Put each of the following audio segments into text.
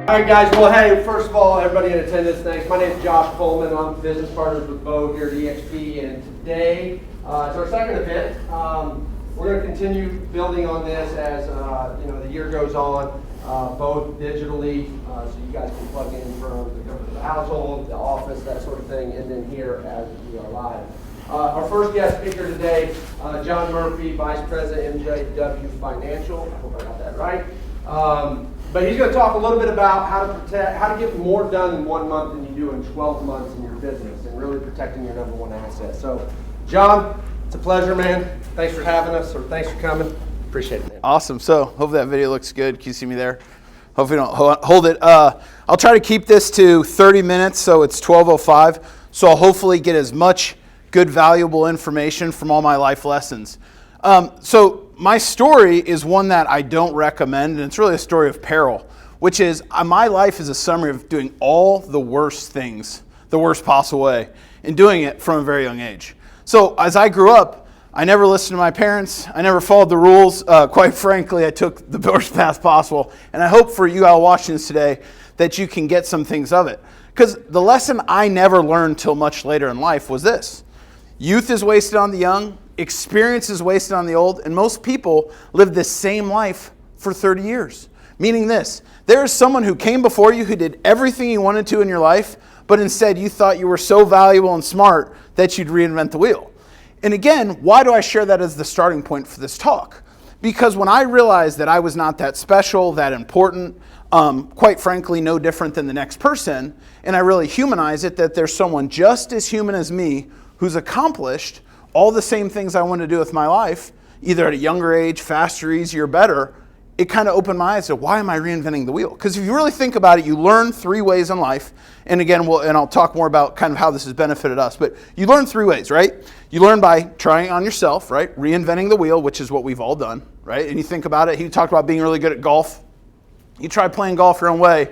All right, guys. Well, hey, first of all, everybody in attendance, thanks. My name is Josh Coleman. I'm business partners with Bo here at EXP, and today it's our second event. We're going to continue building on this as the year goes on, both digitally, so you guys can plug in from the household, the office, that sort of thing, and then here as we are live. Our first guest speaker today, John Murphy, Vice President, MJW Financial. I hope I got that right. But he's going to talk a little bit about how to get more done in 1 month than you do in 12 months in your business, and really protecting your number one asset. So, John, it's a pleasure, man. Thanks for having us, or thanks for coming. Appreciate it, man. Awesome. So, hope that video looks good. Can you see me there? Hopefully, don't hold it. I'll try to keep this to 30 minutes, so it's 12:05. So, I'll hopefully get as much good, valuable information from all my life lessons. So my story is one that I don't recommend, and it's really a story of peril, which is my life is a summary of doing all the worst things, the worst possible way, and doing it from a very young age. So as I grew up, I never listened to my parents. I never followed the rules. Quite frankly, I took the worst path possible. And I hope for you all watching this today that you can get some things of it. Because the lesson I never learned till much later in life was this. Youth is wasted on the young, experience is wasted on the old, and most people live the same life for 30 years. Meaning this, there is someone who came before you who did everything you wanted to in your life, but instead you thought you were so valuable and smart that you'd reinvent the wheel. And again, why do I share that as the starting point for this talk? Because when I realized that I was not that special, that important, quite frankly, no different than the next person, and I really humanize it, that there's someone just as human as me who's accomplished all the same things I want to do with my life, either at a younger age, faster, easier, better, it kind of opened my eyes to why am I reinventing the wheel? Because if you really think about it, you learn 3 ways in life. And again, I'll talk more about kind of how this has benefited us. But you learn 3 ways, right? You learn by trying on yourself, right? Reinventing the wheel, which is what we've all done, right? And you think about it, he talked about being really good at golf. You try playing golf your own way,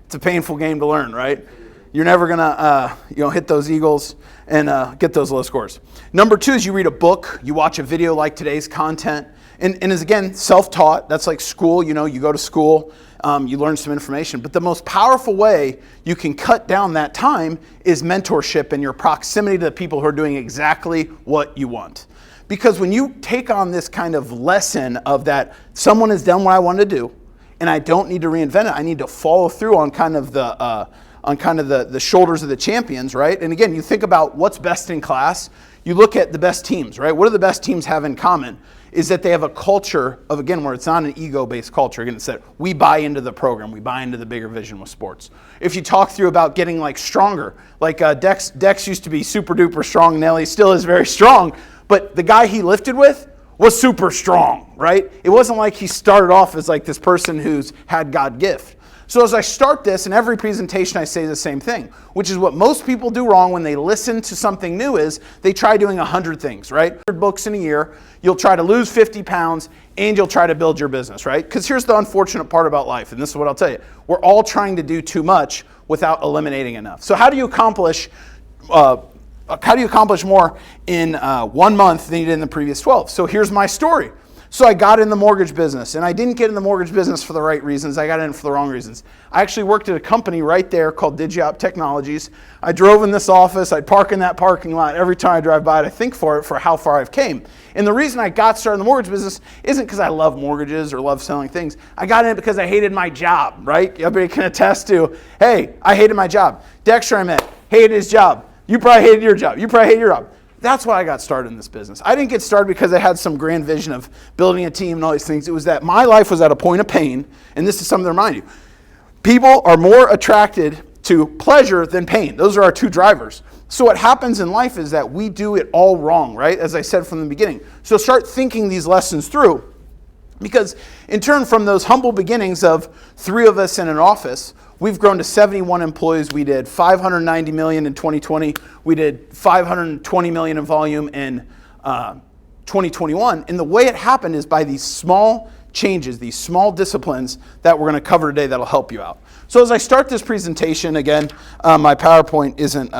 it's a painful game to learn, right? You're never gonna hit those eagles and get those low scores. Number 2 is you read a book, you watch a video like today's content, and is again self-taught. That's like school. You go to school, you learn some information. But the most powerful way you can cut down that time is mentorship and your proximity to the people who are doing exactly what you want. Because when you take on this kind of lesson of that someone has done what I wanted to do, and I don't need to reinvent it, I need to follow through on kind of the shoulders of the champions, right? And again, you think about what's best in class. You look at the best teams, right? What do the best teams have in common? Is that they have a culture of, again, where it's not an ego-based culture. Again, it's that we buy into the program. We buy into the bigger vision with sports. If you talk through about getting like stronger, like Dex used to be super duper strong. Nelly still is very strong, but the guy he lifted with was super strong, right? It wasn't like he started off as like this person who's had God gift. So as I start this, in every presentation I say the same thing, which is what most people do wrong when they listen to something new is they try doing 100 things, right? 100 books in a year, you'll try to lose 50 pounds, and you'll try to build your business, right? Because here's the unfortunate part about life, and this is what I'll tell you. We're all trying to do too much without eliminating enough. So how do you accomplish more in 1 month than you did in the previous 12? So here's my story. So I got in the mortgage business, and I didn't get in the mortgage business for the right reasons. I got in for the wrong reasons. I actually worked at a company right there called Digiop Technologies. I drove in this office. I'd park in that parking lot every time I drive by. I think for how far I've came. And the reason I got started in the mortgage business isn't because I love mortgages or love selling things. I got in it because I hated my job, right? Everybody can attest to, hey, I hated my job. Dexter I met, hated his job. You probably hated your job. You probably hated your job. That's why I got started in this business. I didn't get started because I had some grand vision of building a team and all these things. It was that my life was at a point of pain, and this is something to remind you. People are more attracted to pleasure than pain. Those are our 2 drivers. So what happens in life is that we do it all wrong, right? As I said from the beginning. So start thinking these lessons through. Because in turn from those humble beginnings of 3 of us in an office, we've grown to 71 employees. We did $590 million in 2020. We did $520 million in volume in 2021. And the way it happened is by these small changes, these small disciplines that we're going to cover today that'll help you out. So as I start this presentation, again, my PowerPoint isn't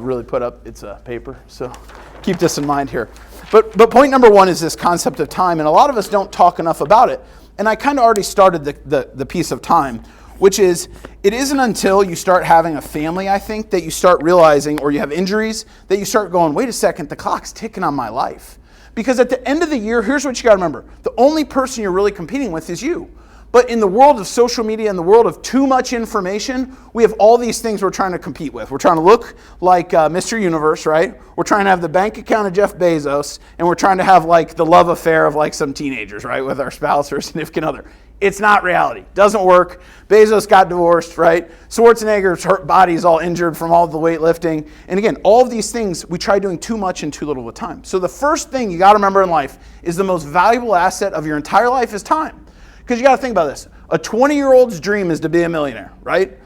really put up. It's paper, so keep this in mind here. But point number 1 is this concept of time, and a lot of us don't talk enough about it. And I kind of already started the piece of time. which is, it isn't until you start having a family, I think, that you start realizing, or you have injuries, that you start going, wait a second, the clock's ticking on my life. Because at the end of the year, here's what you got to remember. The only person you're really competing with is you. But in the world of social media, in the world of too much information, we have all these things we're trying to compete with. We're trying to look like Mr. Universe, right? We're trying to have the bank account of Jeff Bezos, and we're trying to have like the love affair of like some teenagers, right? With our spouse or significant other. It's not reality. Doesn't work. Bezos got divorced, right? Schwarzenegger's body is all injured from all the weightlifting. And again, all of these things, we try doing too much in too little of a time. So the first thing you got to remember in life is the most valuable asset of your entire life is time. Because you got to think about this. A 20-year-old's dream is to be a millionaire, right?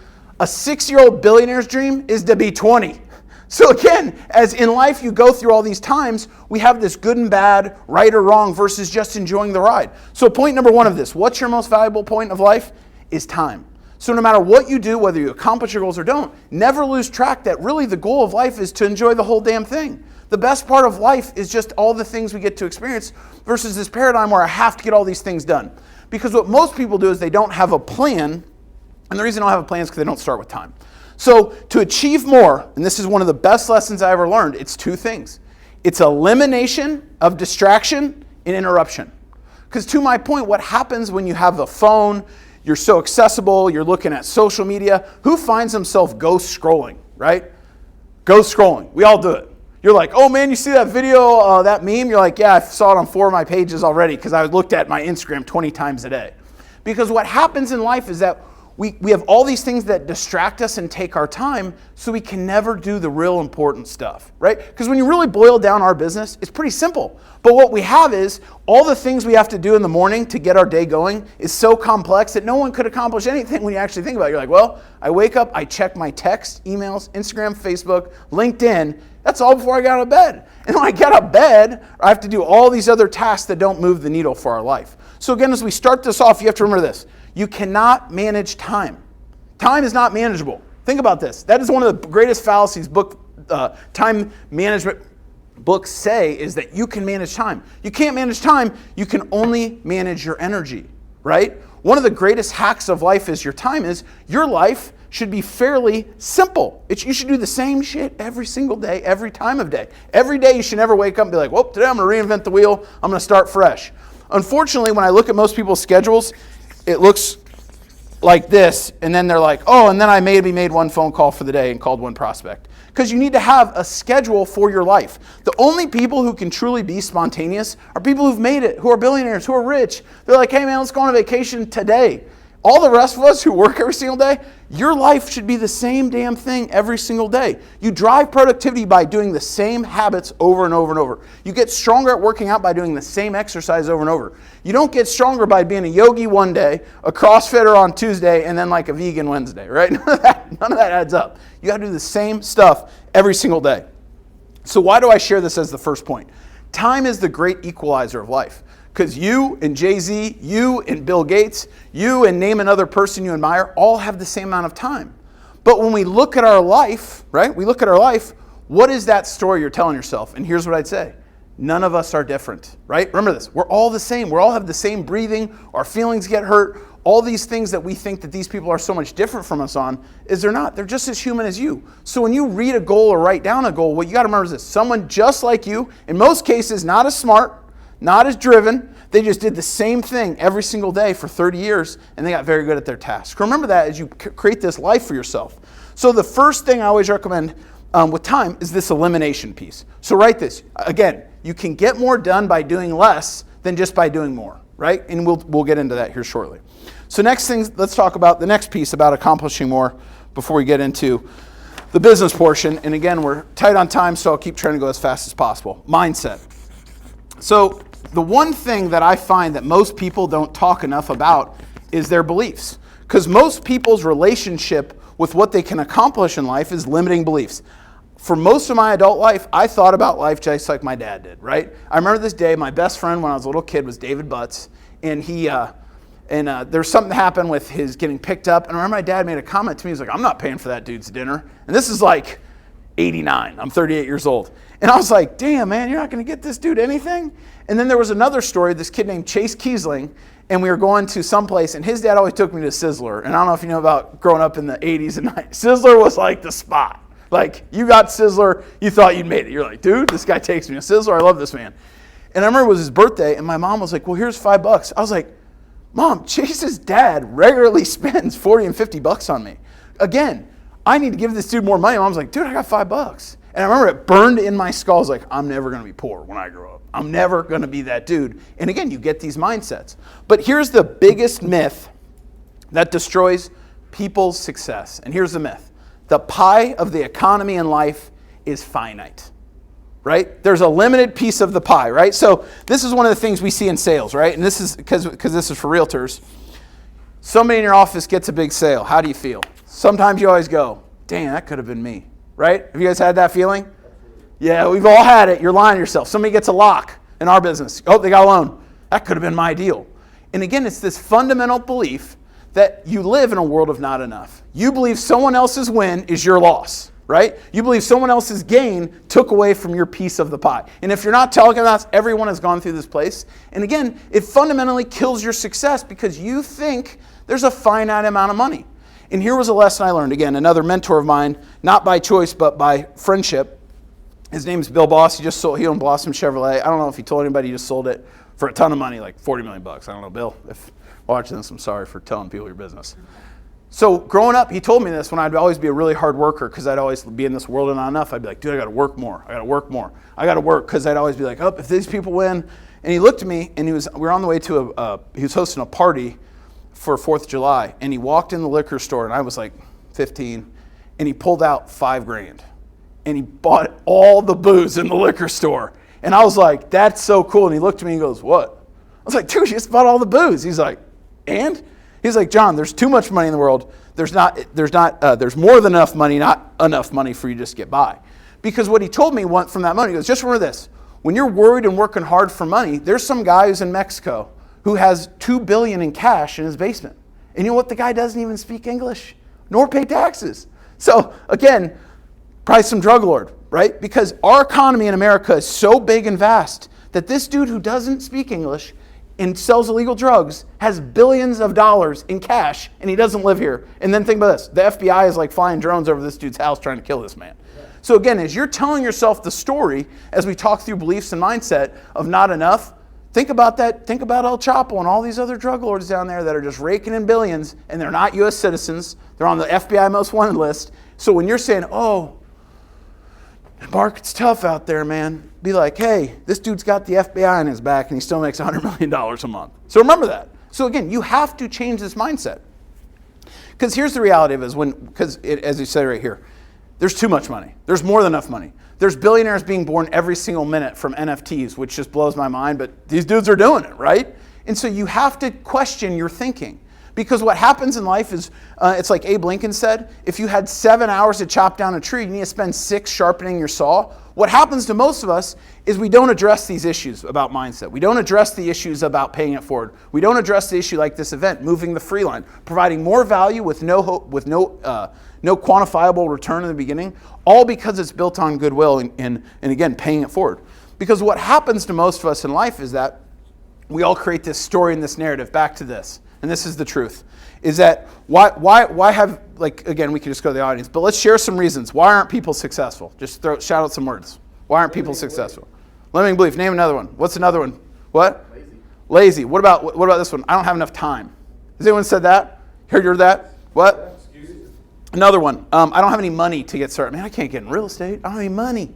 A 6-year-old billionaire's dream is to be 20. So again, as in life you go through all these times, we have this good and bad, right or wrong, versus just enjoying the ride. So point number one of this, what's your most valuable point of life? Is time. So no matter what you do, whether you accomplish your goals or don't, never lose track that really the goal of life is to enjoy the whole damn thing. The best part of life is just all the things we get to experience versus this paradigm where I have to get all these things done. Because what most people do is they don't have a plan, and the reason they don't have a plan is because they don't start with time. So to achieve more, and this is one of the best lessons I ever learned, it's two things. It's elimination of distraction and interruption. Because to my point, what happens when you have a phone, you're so accessible, you're looking at social media, who finds himself ghost scrolling, right? Ghost scrolling, we all do it. You're like, oh man, you see that video, that meme? You're like, yeah, I saw it on 4 of my pages already because I looked at my Instagram 20 times a day. Because what happens in life is that we have all these things that distract us and take our time, so we can never do the real important stuff, right? Because when you really boil down our business, it's pretty simple. But what we have is all the things we have to do in the morning to get our day going is so complex that no one could accomplish anything when you actually think about it. You're like, well, I wake up, I check my text, emails, Instagram, Facebook, LinkedIn. That's all before I get out of bed. And when I get out of bed, I have to do all these other tasks that don't move the needle for our life. So again, as we start this off, you have to remember this. You cannot manage time. Time is not manageable. Think about this. That is one of the greatest fallacies time management books say, is that you can manage time. You can't manage time. You can only manage your energy, right? One of the greatest hacks of life is your time is your life should be fairly simple. You should do the same shit every single day, every time of day. Every day you should never wake up and be like, well, today I'm going to reinvent the wheel. I'm going to start fresh. Unfortunately, when I look at most people's schedules, it looks like this, and then they're like, oh, and then I maybe made one phone call for the day and called one prospect. Because you need to have a schedule for your life. The only people who can truly be spontaneous are people who've made it, who are billionaires, who are rich. They're like, hey man, let's go on a vacation today. All the rest of us who work every single day, your life should be the same damn thing every single day. You drive productivity by doing the same habits over and over and over. You get stronger at working out by doing the same exercise over and over. You don't get stronger by being a yogi one day, a CrossFitter on Tuesday, and then like a vegan Wednesday, right? None of that adds up. You got to do the same stuff every single day. So why do I share this as the first point? Time is the great equalizer of life. Because you and Jay-Z, you and Bill Gates, you and name another person you admire, all have the same amount of time. But when we look at our life, right? We look at our life, what is that story you're telling yourself? And here's what I'd say. None of us are different, right? Remember this. We're all the same. We all have the same breathing. Our feelings get hurt. All these things that we think that these people are so much different from us on is they're not. They're just as human as you. So when you read a goal or write down a goal, what you got to remember is this. Someone just like you, in most cases, not as smart, not as driven. They just did the same thing every single day for 30 years, and they got very good at their task. Remember that as you create this life for yourself. So the first thing I always recommend with time is this elimination piece. So write this. Again, you can get more done by doing less than just by doing more, right? And we'll get into that here shortly. So next thing, let's talk about the next piece about accomplishing more before we get into the business portion. And again, we're tight on time, so I'll keep trying to go as fast as possible. Mindset. So the one thing that I find that most people don't talk enough about is their beliefs. Because most people's relationship with what they can accomplish in life is limiting beliefs. For most of my adult life, I thought about life just like my dad did, right? I remember this day, my best friend when I was a little kid was David Butts, and there's something that happened with his getting picked up, and I remember my dad made a comment to me, he's like, I'm not paying for that dude's dinner. And this is like 89, I'm 38 years old. And I was like, damn man, you're not gonna get this dude anything? And then there was another story, this kid named Chase Kiesling, and we were going to someplace, and his dad always took me to Sizzler. And I don't know if you know about growing up in the 80s and 90s. Sizzler was like the spot. Like, you got Sizzler, you thought you'd made it. You're like, dude, this guy takes me to Sizzler. I love this man. And I remember it was his birthday, and my mom was like, well, here's $5. I was like, Mom, Chase's dad regularly spends $40 and $50 on me. Again, I need to give this dude more money. Mom's like, dude, I got $5. And I remember it burned in my skull. I was like, I'm never going to be poor when I grow up. I'm never going to be that dude. And again, you get these mindsets. But here's the biggest myth that destroys people's success. And here's the myth. The pie of the economy and life is finite, right? There's a limited piece of the pie, right? So this is one of the things we see in sales, right? And this is because this is for realtors. Somebody in your office gets a big sale. How do you feel? Sometimes you always go, dang, that could have been me, right? Have you guys had that feeling? Yeah, we've all had it. You're lying to yourself. Somebody gets a lock in our business. Oh, they got a loan. That could have been my deal. And again, it's this fundamental belief that you live in a world of not enough. You believe someone else's win is your loss, right? You believe someone else's gain took away from your piece of the pie. And if you're not talking about this, everyone has gone through this place. And again, it fundamentally kills your success because you think there's a finite amount of money. And here was a lesson I learned. Again, another mentor of mine, not by choice, but by friendship. His name is Bill Boss. He owned Blossom Chevrolet. I don't know if he told anybody, he just sold it for a ton of money, like $40 million. I don't know, Bill, if you're watching this, I'm sorry for telling people your business. So growing up, he told me this when I'd always be a really hard worker because I'd always be in this world of not enough. I'd be like, dude, I got to work more. I got to work more. I got to work because I'd always be like, oh, if these people win. And he looked at me and we were on the way to he was hosting a party for 4th of July. And he walked in the liquor store and I was like 15 and he pulled out $5,000 and he bought all the booze in the liquor store. And I was like, that's so cool. And he looked at me and he goes, what? I was like, dude, you just bought all the booze. He's like, and? He's like, John, there's too much money in the world. There's more than enough money, not enough money for you to just get by. Because what he told me from that money, he goes, just remember this. When you're worried and working hard for money, there's some guy who's in Mexico who has $2 billion in cash in his basement. And you know what? The guy doesn't even speak English, nor pay taxes. So again, probably some drug lord, right? Because our economy in America is so big and vast that this dude who doesn't speak English and sells illegal drugs has billions of dollars in cash and he doesn't live here. And then think about this. The FBI is like flying drones over this dude's house trying to kill this man. So again, as you're telling yourself the story, as we talk through beliefs and mindset of not enough, think about that. Think about El Chapo and all these other drug lords down there that are just raking in billions and they're not U.S. citizens. They're on the FBI most wanted list. So when you're saying, oh, the market's tough out there, man, be like, hey, this dude's got the FBI on his back and he still makes $100 million a month. So remember that. So again, you have to change this mindset. Because here's the reality of it, as you say right here, there's too much money. There's more than enough money. There's billionaires being born every single minute from NFTs, which just blows my mind, but these dudes are doing it, right? And so you have to question your thinking. Because what happens in life is, it's like Abe Lincoln said, if you had 7 hours to chop down a tree, you need to spend 6 sharpening your saw. What happens to most of us is we don't address these issues about mindset. We don't address the issues about paying it forward. We don't address the issue like this event, moving the free line, providing more value with no quantifiable return in the beginning, all because it's built on goodwill and again, paying it forward. Because what happens to most of us in life is that we all create this story and this narrative. Back to this. And this is the truth, is that why have, like, again, we could just go to the audience, but let's share some reasons. Why aren't people successful? Just shout out some words. Why aren't people successful? Limiting belief. Name another one. What's another one? What? Lazy. What about this one? I don't have enough time. Has anyone said that? Heard that? What? Another one. I don't have any money to get started. Man, I can't get in real estate. I don't have any money.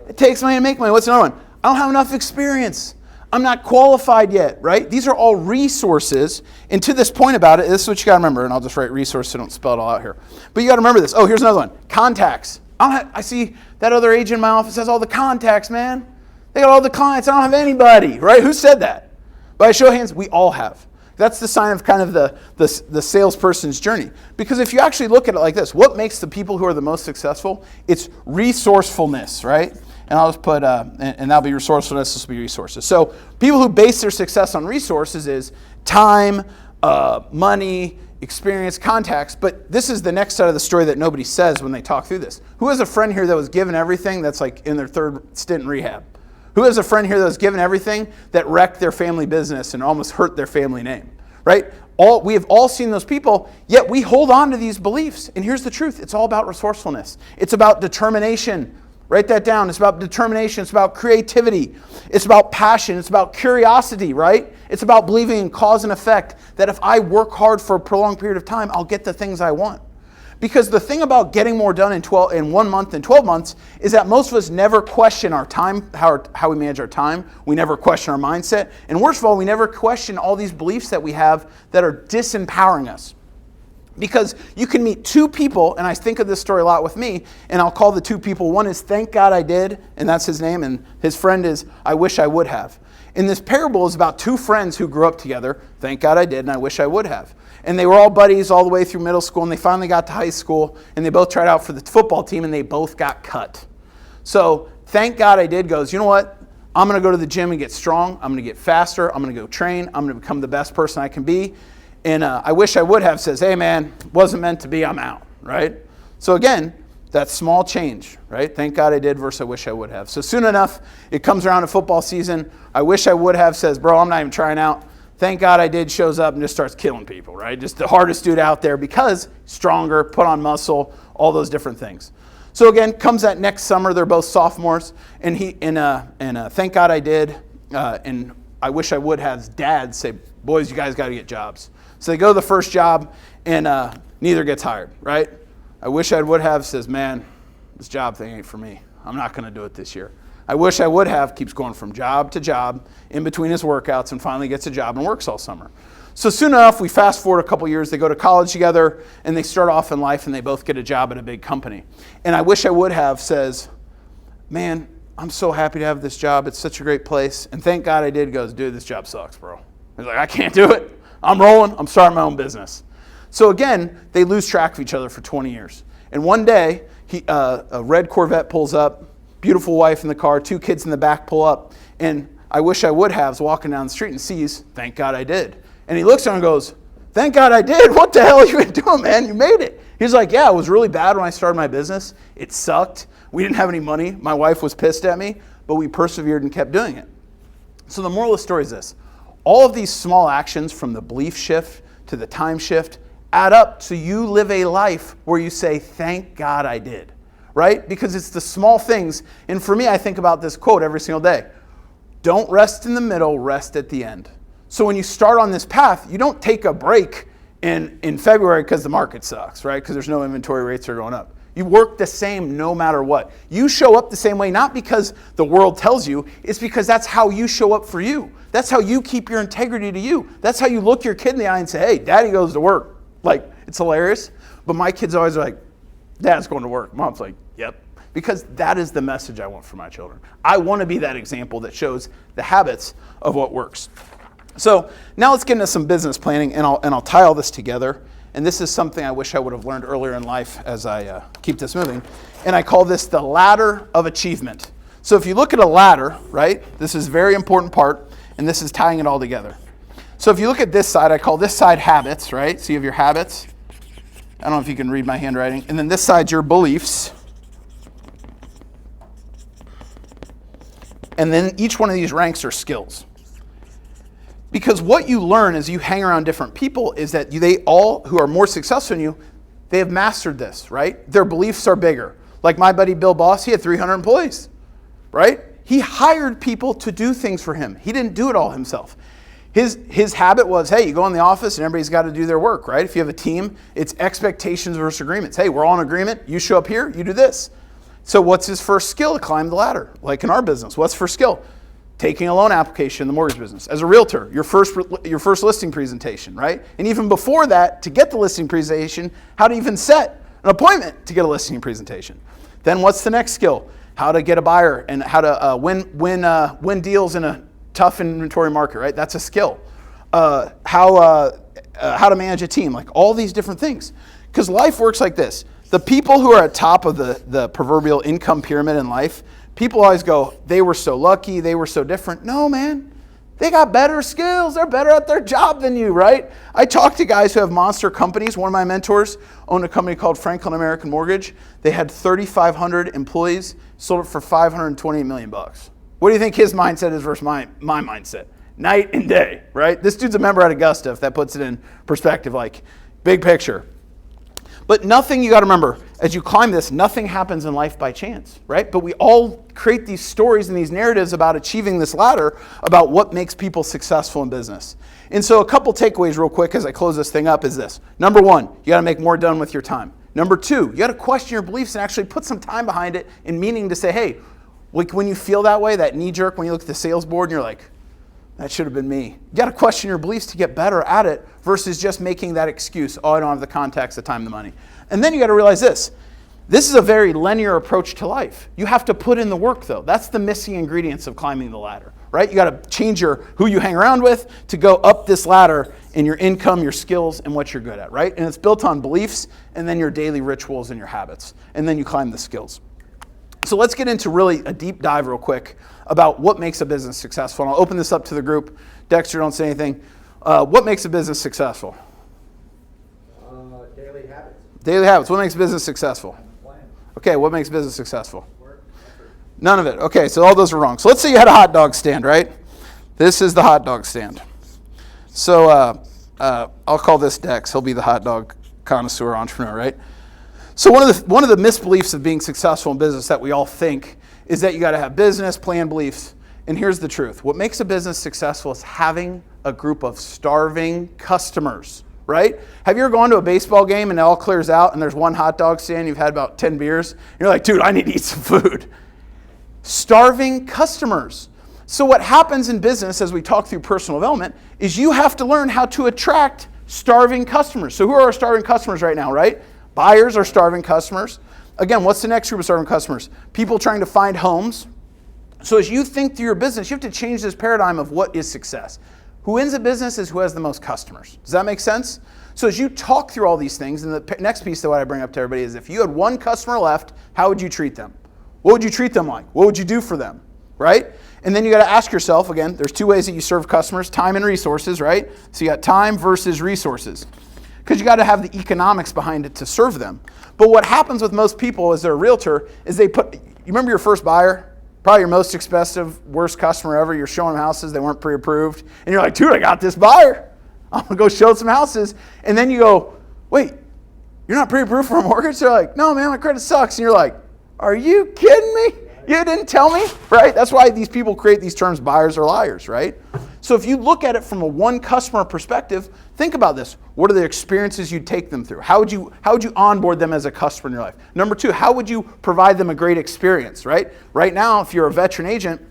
It takes money to make money. What's another one? I don't have enough experience. I'm not qualified yet, right? These are all resources. And to this point about it, this is what you got to remember. And I'll just write resource so I don't spell it all out here. But you got to remember this. Oh, here's another one. Contacts. I see that other agent in my office has all the contacts, man. They got all the clients. I don't have anybody, right? Who said that? By a show of hands, we all have. That's the sign of kind of the salesperson's journey. Because if you actually look at it like this, what makes the people who are the most successful? It's resourcefulness, right? And I'll just put, and that'll be resourcefulness, this will be resources. So people who base their success on resources is time, money, experience, contacts. But this is the next side of the story that nobody says when they talk through this. Who has a friend here that was given everything that's like in their 3rd stint in rehab? Who has a friend here that was given everything that wrecked their family business and almost hurt their family name, right? We have all seen those people, yet we hold on to these beliefs. And here's the truth. It's all about resourcefulness. It's about determination. Write that down. It's about determination. It's about creativity. It's about passion. It's about curiosity, right? It's about believing in cause and effect, that if I work hard for a prolonged period of time, I'll get the things I want. Because the thing about getting more done in 1 month and 12 months is that most of us never question our time, how we manage our time. We never question our mindset. And worst of all, we never question all these beliefs that we have that are disempowering us. Because you can meet two people, and I think of this story a lot with me, and I'll call the two people. One is, thank God I did, and that's his name, and his friend is, I wish I would have. And this parable is about two friends who grew up together. Thank God I did, and I wish I would have. And they were all buddies all the way through middle school, and they finally got to high school, and they both tried out for the football team, and they both got cut. So thank God I did goes, you know what? I'm going to go to the gym and get strong. I'm going to get faster. I'm going to go train. I'm going to become the best person I can be. And I wish I would have says, hey man, wasn't meant to be, I'm out, right? So again, that small change, right? Thank God I did versus I wish I would have. So soon enough, it comes around to football season. I wish I would have says, bro, I'm not even trying out. Thank God I did shows up and just starts killing people, right? Just the hardest dude out there because stronger, put on muscle, all those different things. So again, comes that next summer, they're both sophomores, and thank God I did, and I wish I would have dad say, boys, you guys got to get jobs. So they go to the first job, and neither gets hired, right? I wish I would have says, man, this job thing ain't for me. I'm not going to do it this year. I wish I would have keeps going from job to job in between his workouts and finally gets a job and works all summer. So soon enough, we fast forward a couple years, they go to college together, and they start off in life, and they both get a job at a big company. And I wish I would have says, man, I'm so happy to have this job. It's such a great place. And thank God I did goes, dude, this job sucks, bro. He's like, I can't do it. I'm rolling. I'm starting my own business. So again, they lose track of each other for 20 years. And one day, a red Corvette pulls up, beautiful wife in the car, 2 kids in the back pull up, and I wish I would have's walking down the street and sees, thank God I did. And he looks at him and goes, thank God I did. What the hell are you doing, man? You made it. He's like, yeah, it was really bad when I started my business. It sucked. We didn't have any money. My wife was pissed at me, but we persevered and kept doing it. So the moral of the story is this. All of these small actions, from the belief shift to the time shift, add up so you live a life where you say, thank God I did, right? Because it's the small things. And for me, I think about this quote every single day. Don't rest in the middle, rest at the end. So when you start on this path, you don't take a break in February because the market sucks, right? Because there's no inventory, rates are going up. You work the same no matter what. You show up the same way, not because the world tells you, it's because that's how you show up for you. That's how you keep your integrity to you. That's how you look your kid in the eye and say, hey, daddy goes to work. Like, it's hilarious. But my kids always are like, dad's going to work. Mom's like, yep. Because that is the message I want for my children. I want to be that example that shows the habits of what works. So now let's get into some business planning, and I'll tie all this together. And this is something I wish I would have learned earlier in life as I keep this moving. And I call this the ladder of achievement. So if you look at a ladder, right, this is a very important part, and this is tying it all together. So if you look at this side, I call this side habits, right? So you have your habits. I don't know if you can read my handwriting. And then this side's your beliefs. And then each one of these ranks are skills. Because what you learn as you hang around different people is that they all, who are more successful than you, they have mastered this, right? Their beliefs are bigger. Like my buddy Bill Boss, he had 300 employees, right? He hired people to do things for him. He didn't do it all himself. His habit was, hey, you go in the office and everybody's got to do their work, right? If you have a team, it's expectations versus agreements. Hey, we're all in agreement. You show up here, you do this. So what's his first skill to climb the ladder? Like in our business, what's first skill? Taking a loan application in the mortgage business. As a realtor, your first listing presentation, right? And even before that, to get the listing presentation, how to even set an appointment to get a listing presentation. Then what's the next skill? How to get a buyer and how to win deals in a tough inventory market, right? That's a skill. How to manage a team, like all these different things. Because life works like this. The people who are at top of the proverbial income pyramid in life, people always go, they were so lucky, they were so different. No, man. They got better skills. They're better at their job than you, right? I talk to guys who have monster companies. One of my mentors owned a company called Franklin American Mortgage. They had 3,500 employees, sold it for $528 million. What do you think his mindset is versus my mindset? Night and day, right? This dude's a member at Augusta, if that puts it in perspective, like big picture. But nothing, you got to remember, as you climb this, nothing happens in life by chance, right? But we all create these stories and these narratives about achieving this ladder, about what makes people successful in business. And so a couple takeaways real quick as I close this thing up is this. Number one, you got to make more done with your time. Number two, you got to question your beliefs and actually put some time behind it and meaning to say, hey, like when you feel that way, that knee jerk, when you look at the sales board and you're like, that should have been me. You got to question your beliefs to get better at it versus just making that excuse, oh, I don't have the contacts, the time, the money. And then you got to realize this. This is a very linear approach to life. You have to put in the work, though. That's the missing ingredients of climbing the ladder, right? You got to change who you hang around with to go up this ladder in your income, your skills, and what you're good at, right? And it's built on beliefs and then your daily rituals and your habits. And then you climb the skills. So let's get into really a deep dive real quick about what makes a business successful. And I'll open this up to the group. Dexter, don't say anything. What makes a business successful? Daily habits. Daily habits. What makes business successful? Okay, what makes business successful? None of it. Okay, so all those are wrong. So let's say you had a hot dog stand, right? This is the hot dog stand. So I'll call this Dex. He'll be the hot dog connoisseur entrepreneur, right? So one of the misbeliefs of being successful in business that we all think is that you got to have business plan beliefs. And here's the truth. What makes a business successful is having a group of starving customers, right? Have you ever gone to a baseball game and it all clears out and there's one hot dog stand, you've had about 10 beers, and you're like, dude, I need to eat some food. Starving customers. So what happens in business as we talk through personal development is you have to learn how to attract starving customers. So who are our starving customers right now, right? Buyers are starving customers. Again, what's the next group of starving customers? People trying to find homes. So as you think through your business, you have to change this paradigm of what is success. Who wins a business is who has the most customers. Does that make sense? So as you talk through all these things, and the next piece that I bring up to everybody is if you had one customer left, how would you treat them? What would you treat them like? What would you do for them, right? And then you got to ask yourself, again, there's two ways that you serve customers, time and resources, right? So you got time versus resources. Because you got to have the economics behind it to serve them. But what happens with most people as they're a realtor is you remember your first buyer? Probably your most expensive, worst customer ever. You're showing them houses, they weren't pre-approved. And you're like, dude, I got this buyer. I'm going to go show some houses. And then you go, wait, you're not pre-approved for a mortgage? They're like, no, man, my credit sucks. And you're like, are you kidding me? You didn't tell me, right? That's why these people create these terms, buyers or liars, right? So if you look at it from a one customer perspective, think about this. What are the experiences you'd take them through? How would you onboard them as a customer in your life? Number two, how would you provide them a great experience, right? Right now, if you're a veteran agent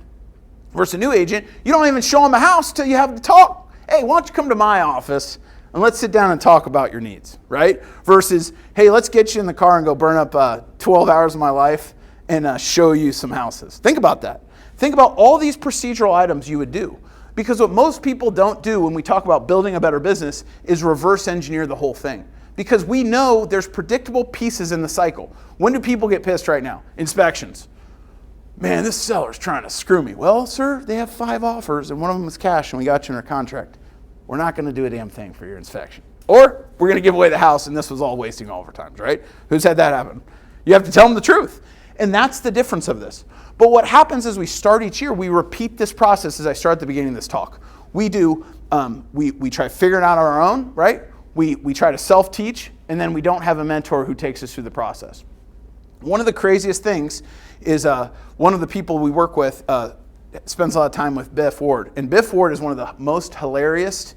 versus a new agent, you don't even show them a house till you have the talk. Hey, why don't you come to my office and let's sit down and talk about your needs, right? Versus, hey, let's get you in the car and go burn up 12 hours of my life and show you some houses. Think about that. Think about all these procedural items you would do. Because what most people don't do when we talk about building a better business is reverse engineer the whole thing. Because we know there's predictable pieces in the cycle. When do people get pissed right now? Inspections. Man, this seller's trying to screw me. Well, sir, they have 5 offers and one of them is cash and we got you under contract. We're not going to do a damn thing for your inspection. Or we're going to give away the house and this was all wasting overtime, right? Who's had that happen? You have to tell them the truth. And that's the difference of this. But what happens is we start each year, we repeat this process as I start at the beginning of this talk. We do, we try figuring it out on our own, right? We try to self-teach, and then we don't have a mentor who takes us through the process. One of the craziest things is one of the people we work with spends a lot of time with Biff Ward. And Biff Ward is one of the most hilarious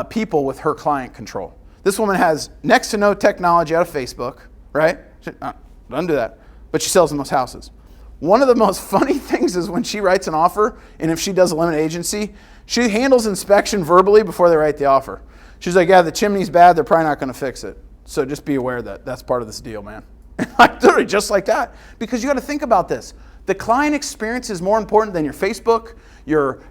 people with her client control. This woman has next to no technology out of Facebook, right? Doesn't do that. But she sells the most houses. One of the most funny things is when she writes an offer, and if she does a limited agency, she handles inspection verbally before they write the offer. She's like, yeah, the chimney's bad, they're probably not going to fix it. So just be aware that that's part of this deal, man. Literally just like that. Because you got to think about this. The client experience is more important than your Facebook, your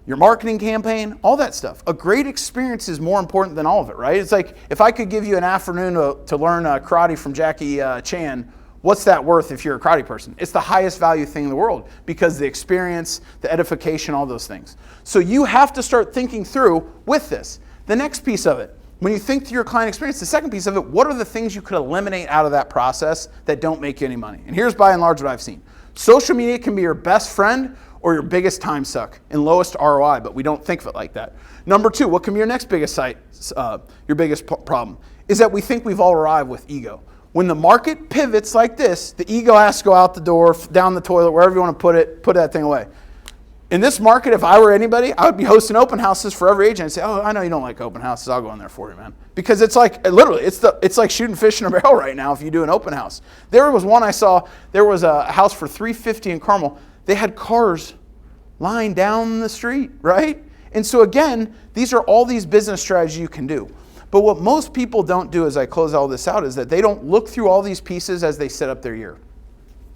marketing campaign, all that stuff. A great experience is more important than all of it, right? It's like if I could give you an afternoon to learn karate from Jackie Chan, what's that worth if you're a karate person? It's the highest value thing in the world because the experience, the edification, all those things. So you have to start thinking through with this. The next piece of it, when you think through your client experience, the second piece of it, what are the things you could eliminate out of that process that don't make you any money? And here's by and large what I've seen. Social media can be your best friend or your biggest time suck and lowest ROI, but we don't think of it like that. Number 2, what can be your next biggest your biggest problem? Is that we think we've all arrived with ego. When the market pivots like this, the ego has to go out the door, down the toilet, wherever you want to put that thing away. In this market, if I were anybody, I would be hosting open houses for every agent and say, oh, I know you don't like open houses. I'll go in there for you, man. Because it's like, literally, it's like shooting fish in a barrel right now if you do an open house. There was one I saw, there was a house for $350 in Carmel. They had cars lying down the street, right? And so again, these are all these business strategies you can do. But what most people don't do as I close all this out is that they don't look through all these pieces as they set up their year.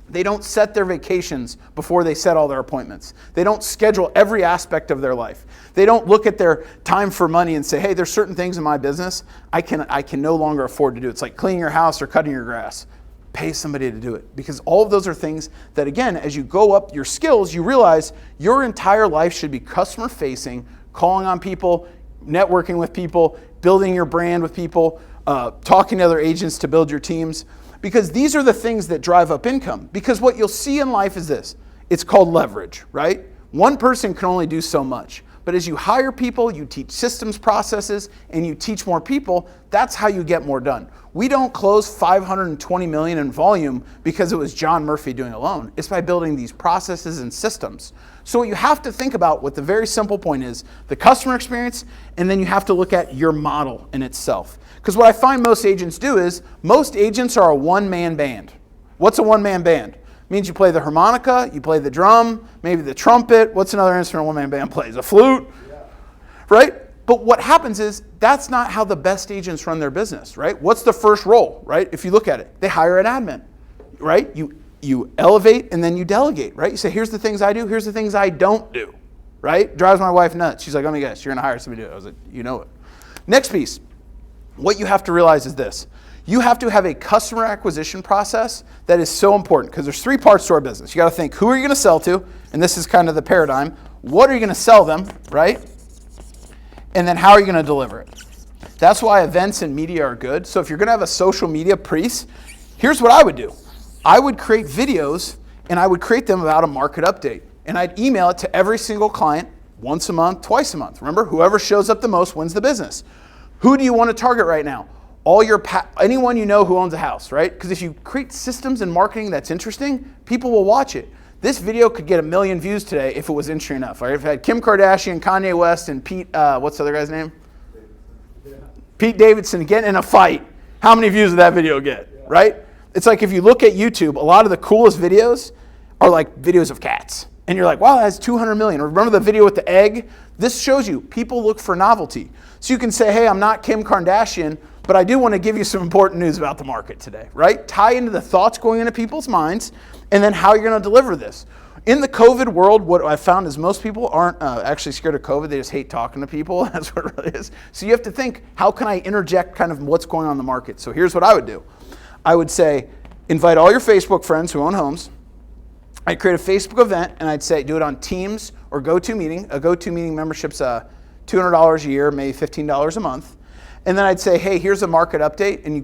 They don't set their vacations before they set all their appointments. They don't schedule every aspect of their life. They don't look at their time for money and say, hey, there's certain things in my business I can no longer afford to do. It's like cleaning your house or cutting your grass. Pay somebody to do it. Because all of those are things that, again, as you go up your skills, you realize your entire life should be customer facing, calling on people, networking with people, building your brand with people, talking to other agents to build your teams. Because these are the things that drive up income. Because what you'll see in life is this. It's called leverage, right? One person can only do so much. But as you hire people, you teach systems, processes, and you teach more people, that's how you get more done. We don't close $520 million in volume because it was John Murphy doing it alone. It's by building these processes and systems. So what you have to think about, what the very simple point is, the customer experience, and then you have to look at your model in itself. Because what I find most agents do is, most agents are a one-man band. What's a one-man band? It means you play the harmonica, you play the drum, maybe the trumpet. What's another instrument a one-man band plays? A flute, right? But what happens is, that's not how the best agents run their business, right? What's the first role, right? If you look at it, they hire an admin, right? You elevate and then you delegate, right? You say, here's the things I do, here's the things I don't do, right? Drives my wife nuts. She's like, let me guess, you're gonna hire somebody to do it. I was like, you know it. Next piece, what you have to realize is this. You have to have a customer acquisition process that is so important, because there's 3 parts to our business. You got to think, who are you going to sell to? And this is kind of the paradigm. What are you going to sell them, right? And then how are you going to deliver it? That's why events and media are good. So if you're going to have a social media piece, here's what I would do. I would create videos, and I would create them about a market update. And I'd email it to every single client once a month, twice a month. Remember, whoever shows up the most wins the business. Who do you want to target right now? Anyone you know who owns a house, right? Because if you create systems and marketing that's interesting, people will watch it. This video could get 1 million views today if it was interesting enough. Right? If it had Kim Kardashian, Kanye West, and Pete, what's the other guy's name? Pete Davidson getting in a fight. How many views did that video get, right? It's like if you look at YouTube, a lot of the coolest videos are like videos of cats. And you're like, wow, it has 200 million. Or remember the video with the egg? This shows you people look for novelty. So you can say, hey, I'm not Kim Kardashian, but I do want to give you some important news about the market today, right? Tie into the thoughts going into people's minds, and then how you're going to deliver this. In the COVID world, what I found is most people aren't actually scared of COVID. They just hate talking to people. That's what it really is. So you have to think, how can I interject kind of what's going on in the market? So here's what I would do. I would say, invite all your Facebook friends who own homes. I'd create a Facebook event, and I'd say, do it on Teams or GoToMeeting. A GoToMeeting membership's $200 a year, maybe $15 a month. And then I'd say, hey, here's a market update, and you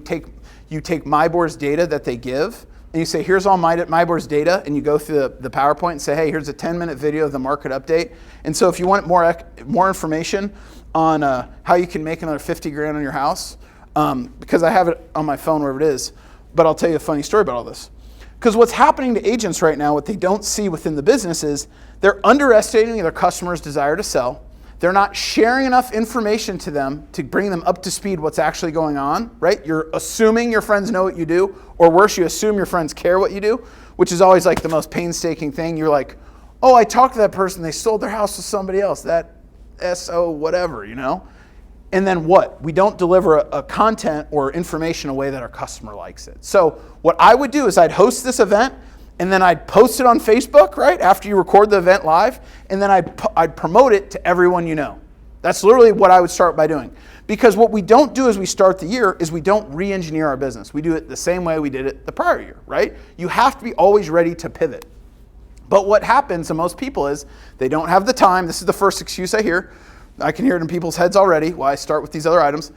take MyBoard's data that they give, and you say, here's all MyBoard's data, and you go through the PowerPoint and say, hey, here's a 10-minute video of the market update. And so if you want more information on how you can make another 50 grand on your house, because I have it on my phone wherever it is, but I'll tell you a funny story about all this. Because what's happening to agents right now, what they don't see within the business is they're underestimating their customers' desire to sell. They're not sharing enough information to them to bring them up to speed what's actually going on, right? You're assuming your friends know what you do, or worse, you assume your friends care what you do, which is always like the most painstaking thing. You're like, oh, I talked to that person, they sold their house to somebody else, that SO whatever, you know? And then what? We don't deliver a content or information in a way that our customer likes it. So what I would do is I'd host this event, and then I'd post it on Facebook, right, after you record the event live, and then I'd promote it to everyone you know. That's literally what I would start by doing. Because what we don't do as we start the year is we don't re-engineer our business. We do it the same way we did it the prior year, right? You have to be always ready to pivot. But what happens to most people is they don't have the time. This is the first excuse I hear. I can hear it in people's heads already while I start with these other items.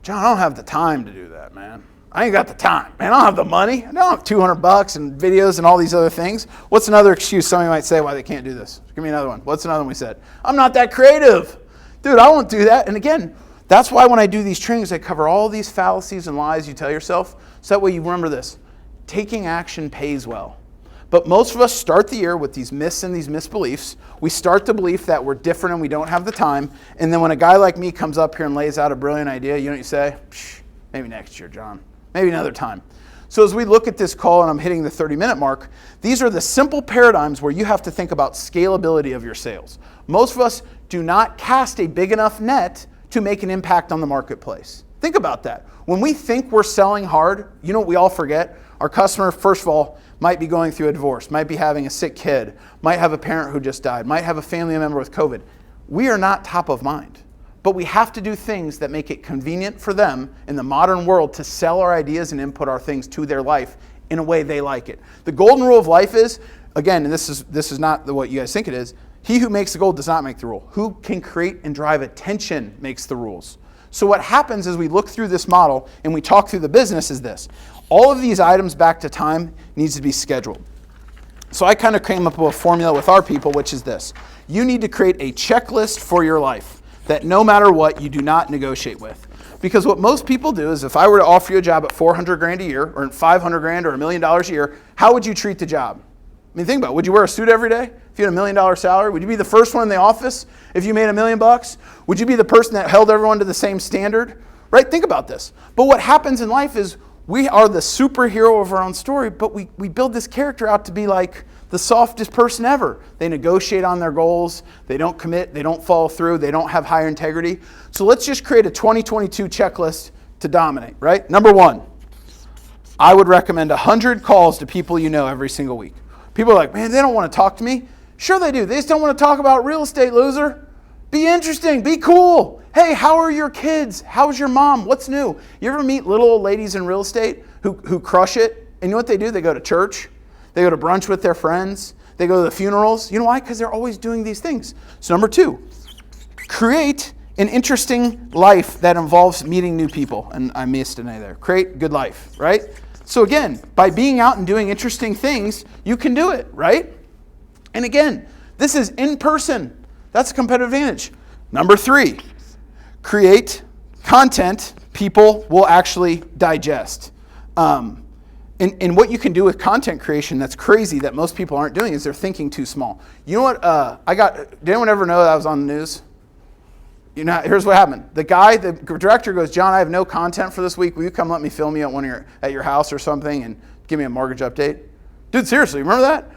John, I don't have the time to do that, man. I ain't got the time, man. I don't have the money. I don't have $200 and videos and all these other things. What's another excuse somebody might say why they can't do this? Give me another one. What's another one we said? I'm not that creative. Dude, I won't do that. And again, that's why when I do these trainings, I cover all these fallacies and lies you tell yourself. So that way you remember this. Taking action pays well. But most of us start the year with these myths and these misbeliefs. We start the belief that we're different and we don't have the time. And then when a guy like me comes up here and lays out a brilliant idea, you know what you say? Maybe next year, John. Maybe another time. So as we look at this call, and I'm hitting the 30-minute mark, these are the simple paradigms where you have to think about scalability of your sales. Most of us do not cast a big enough net to make an impact on the marketplace. Think about that. When we think we're selling hard, you know what we all forget? Our customer, first of all, might be going through a divorce, might be having a sick kid, might have a parent who just died, might have a family member with COVID. We are not top of mind, but we have to do things that make it convenient for them in the modern world to sell our ideas and input our things to their life in a way they like it. The golden rule of life is, again, and this is not what you guys think it is, he who makes the goal does not make the rule. Who can create and drive attention makes the rules. So what happens as we look through this model and we talk through the business is this. All of these items back to time needs to be scheduled. So I kind of came up with a formula with our people, which is this. You need to create a checklist for your life that no matter what, you do not negotiate with. Because what most people do is if I were to offer you a job at $400,000 a year or $500,000 or $1 million a year, how would you treat the job? I mean, think about it. Would you wear a suit every day if you had $1 million salary? Would you be the first one in the office if you made $1 million? Would you be the person that held everyone to the same standard? Right? Think about this. But what happens in life is we are the superhero of our own story, but we build this character out to be like the softest person ever. They negotiate on their goals. They don't commit. They don't follow through. They don't have high integrity. So let's just create a 2022 checklist to dominate, right? Number one, I would recommend 100 calls to people you know every single week. People are like, man, they don't want to talk to me. Sure they do. They just don't want to talk about real estate, loser. Be interesting. Be cool. Hey, how are your kids? How's your mom? What's new? You ever meet little old ladies in real estate who crush it? And you know what they do? They go to church. They go to brunch with their friends. They go to the funerals. You know why? Because they're always doing these things. So number two, create an interesting life that involves meeting new people. And I missed an A there. Create good life, right? So again, by being out and doing interesting things, you can do it, right? And again, this is in person. That's a competitive advantage. Number three, create content people will actually digest. And what you can do with content creation that's crazy that most people aren't doing is they're thinking too small. You know what did anyone ever know that I was on the news? You know, here's what happened. The director goes, John, I have no content for this week. Will you come let me film you at your house or something and give me a mortgage update? Dude, seriously, remember that?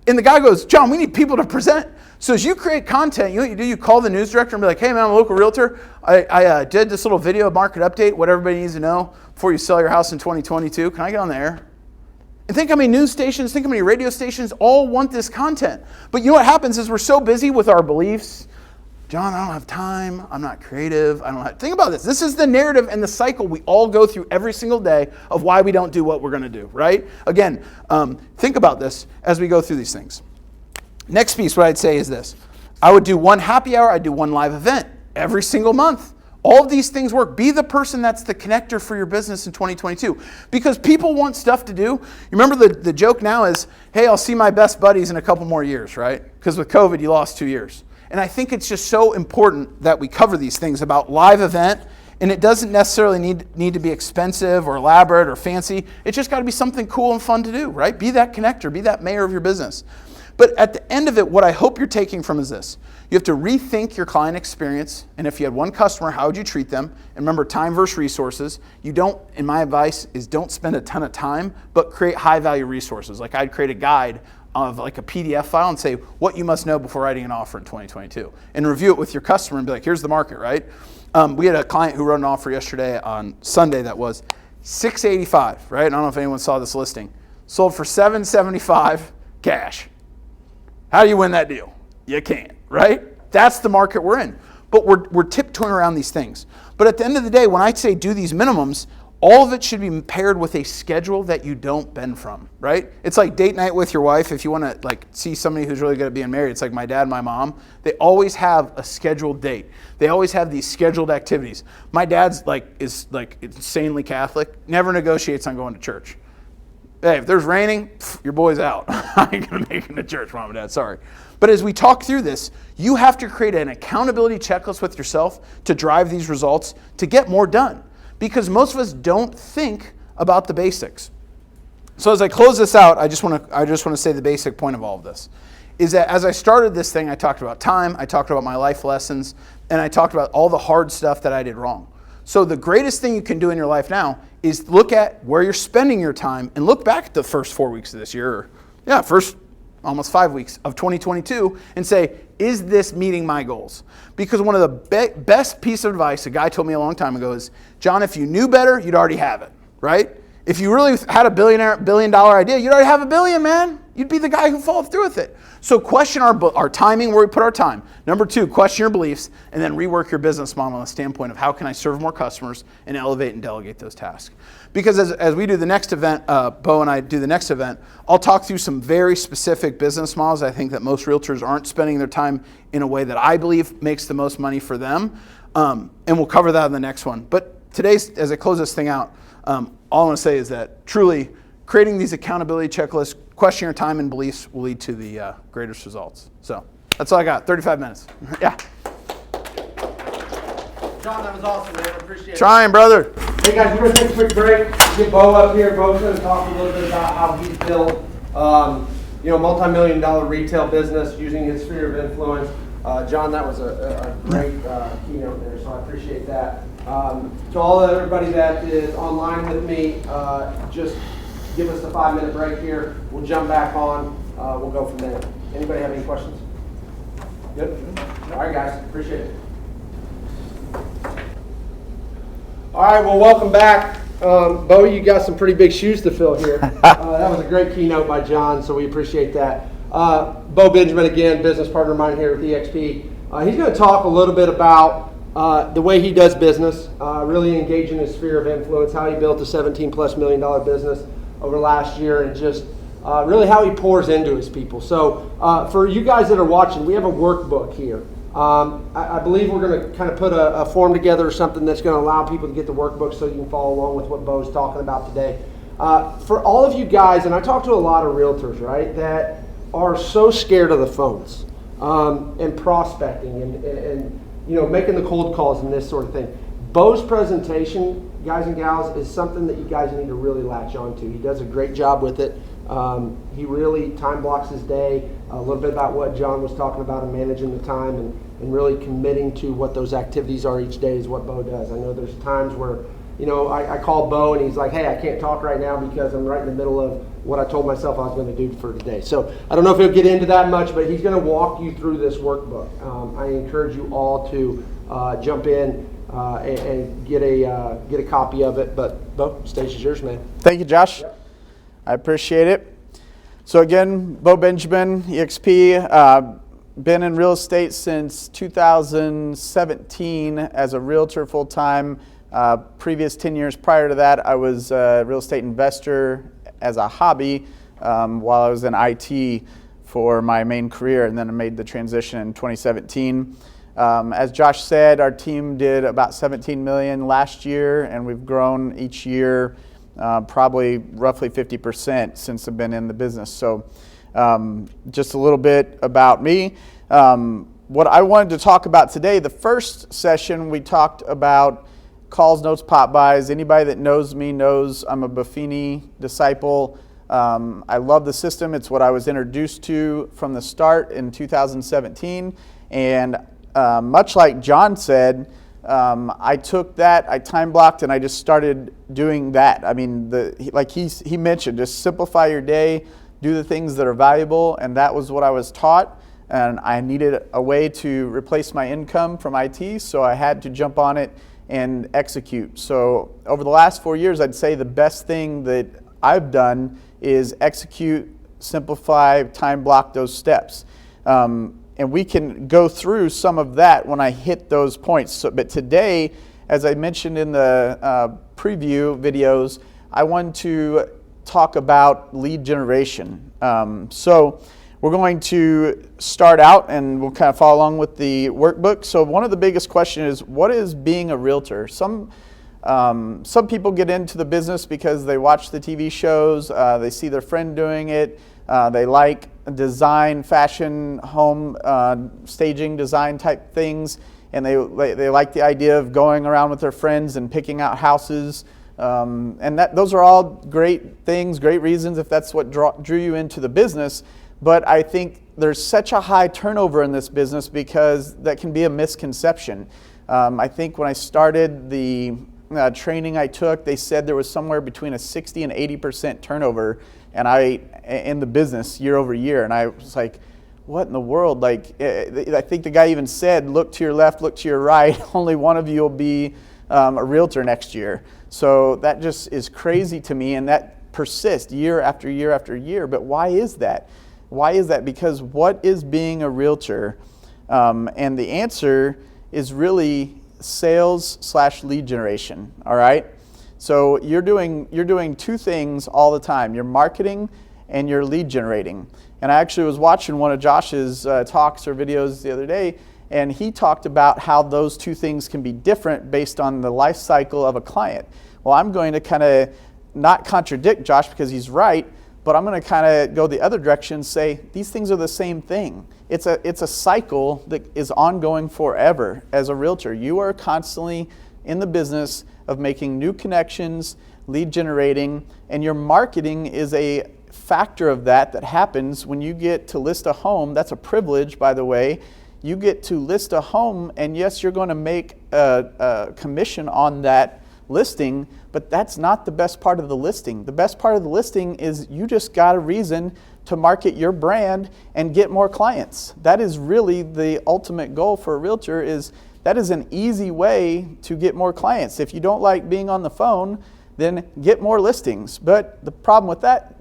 And the guy goes, John, we need people to present. So as you create content, you know what you do? You call the news director and be like, hey man, I'm a local realtor. I did this little video market update, what everybody needs to know before you sell your house in 2022. Can I get on the air? And think how many news stations, think how many radio stations all want this content. But you know what happens is we're so busy with our beliefs. John, I don't have time. I'm not creative. Think about this. This is the narrative and the cycle we all go through every single day of why we don't do what we're going to do, right? Again, think about this as we go through these things. Next piece, what I'd say is this. I would do one happy hour. I'd do one live event every single month. All of these things work. Be the person that's the connector for your business in 2022 because people want stuff to do. You remember the joke now is, hey, I'll see my best buddies in a couple more years, right? Because with COVID, you lost 2 years. And I think it's just so important that we cover these things about live event, and it doesn't necessarily need to be expensive or elaborate or fancy. It's just got to be something cool and fun to do, right? Be that connector, be that mayor of your business. But at the end of it, what I hope you're taking from is this. You have to rethink your client experience, and if you had one customer, how would you treat them? And remember, time versus resources. You don't, and my advice is don't spend a ton of time, but create high-value resources. Like I'd create a guide of like a PDF file and say what you must know before writing an offer in 2022 and review it with your customer and be like, here's the market, right? We had a client who wrote an offer yesterday on Sunday that was $685, right? I don't know if anyone saw this listing. Sold for $775 cash. How do you win that deal? You can't, right? That's the market we're in. But we're tiptoeing around these things. But at the end of the day, when I say do these minimums, all of it should be paired with a schedule that you don't bend from, right? It's like date night with your wife. If you want to like see somebody who's really good at being married, it's like my dad and my mom. They always have a scheduled date. They always have these scheduled activities. My dad's is insanely Catholic, never negotiates on going to church. Hey, if there's raining, your boy's out. I ain't gonna make it to church, mom and dad, sorry. But as we talk through this, you have to create an accountability checklist with yourself to drive these results to get more done. Because most of us don't think about the basics. So as I close this out, I just want to say the basic point of all of this is that as I started this thing, I talked about time, I talked about my life lessons, and I talked about all the hard stuff that I did wrong. So the greatest thing you can do in your life now is look at where you're spending your time and look back at the first 4 weeks of this year, first almost 5 weeks of 2022 and say, is this meeting my goals? Because one of the best piece of advice a guy told me a long time ago is, John, if you knew better, you'd already have it, right? If you really had a $1 billion idea, you'd already have $1 billion, man. You'd be the guy who followed through with it. So question our timing, where we put our time. Number 2, question your beliefs, and then rework your business model on the standpoint of how can I serve more customers and elevate and delegate those tasks. Because as we do the next event, Bo and I do the next event, I'll talk through some very specific business models I think that most realtors aren't spending their time in a way that I believe makes the most money for them. And we'll cover that in the next one. But today's, as I close this thing out, all I want to say is that truly creating these accountability checklists, questioning your time and beliefs will lead to the greatest results. So that's all I got, 35 minutes. Yeah. John, that was awesome, man. I appreciate it. Trying, brother. Hey guys, we're going to take a quick break. Get Bo up here. Bo's going to talk a little bit about how he's built multi-million-dollar retail business using his sphere of influence. John, that was a great keynote there, so I appreciate that. To everybody that is online with me, just give us a 5-minute break here. We'll jump back on. We'll go from there. Anybody have any questions? Good? All right, guys. Appreciate it. All right, well, welcome back. Bo, you got some pretty big shoes to fill here. That was a great keynote by John, so we appreciate that. Bo Benjamin, again, business partner of mine here at EXP. He's going to talk a little bit about the way he does business, really engaging his sphere of influence, how he built a $17+ million business over last year, and just really how he pours into his people. So for you guys that are watching, we have a workbook here. I believe we're going to kind of put a form together or something that's going to allow people to get the workbook so you can follow along with what Bo's talking about today. For all of you guys, and I talk to a lot of realtors, right, that are so scared of the phones and prospecting and making the cold calls and this sort of thing. Bo's presentation, guys and gals, is something that you guys need to really latch on to. He does a great job with it. He really time blocks his day, a little bit about what John was talking about and managing the time and really committing to what those activities are each day is what Bo does. I know there's times where, I call Bo and he's like, hey, I can't talk right now because I'm right in the middle of what I told myself I was going to do for today. So I don't know if he'll get into that much, but he's going to walk you through this workbook. I encourage you all to jump in and get a copy of it. But Bo, stage is yours, man. Thank you, Josh. Yep. I appreciate it. So again, Bo Benjamin, EXP, been in real estate since 2017 as a realtor full-time. Previous 10 years prior to that, I was a real estate investor as a hobby while I was in IT for my main career, and then I made the transition in 2017. As Josh said, our team did about 17 million last year, and we've grown each year probably roughly 50% since I've been in the business. So just a little bit about me. What I wanted to talk about today, the first session we talked about calls, notes, pop buys. Anybody that knows me knows I'm a Buffini disciple. I love the system. It's what I was introduced to from the start in 2017. And much like John said, I took that, I time blocked, and I just started doing that. I mean, like he mentioned, just simplify your day, do the things that are valuable, and that was what I was taught. And I needed a way to replace my income from IT, so I had to jump on it and execute. So over the last 4 years, I'd say the best thing that I've done is execute, simplify, time block those steps. And we can go through some of that when I hit those points. So, but today, as I mentioned in the preview videos, I want to talk about lead generation. So we're going to start out and we'll kind of follow along with the workbook. So one of the biggest questions is, what is being a realtor? Some people get into the business because they watch the TV shows, they see their friend doing it, they like design, fashion, home staging, design type things, and they like the idea of going around with their friends and picking out houses. And those are all great things, great reasons if that's what drew you into the business. But I think there's such a high turnover in this business because that can be a misconception. I think when I started the training I took, they said there was somewhere between a 60 and 80% turnover in the business year over year. And I was like, what in the world? Like, I think the guy even said, look to your left, look to your right. Only one of you will be a realtor next year. So that just is crazy to me, and that persists year after year after year. But why is that? Why is that? Because what is being a realtor? And the answer is really sales/lead generation. All right. So you're doing two things all the time. You're marketing and you're lead generating. And I actually was watching one of Josh's talks or videos the other day, and he talked about how those two things can be different based on the life cycle of a client. Well, I'm going to kind of not contradict Josh because he's right, but I'm going to kind of go the other direction and say these things are the same thing. It's a cycle that is ongoing forever. As a realtor, you are constantly in the business of making new connections, lead generating, and your marketing is a factor of that happens when you get to list a home. That's a privilege, by the way. You get to list a home, and yes, you're going to make a commission on that listing, but that's not the best part of the listing. The best part of the listing is you just got a reason to market your brand and get more clients. That is really the ultimate goal for a realtor. That is an easy way to get more clients. If you don't like being on the phone, then get more listings. But the problem with that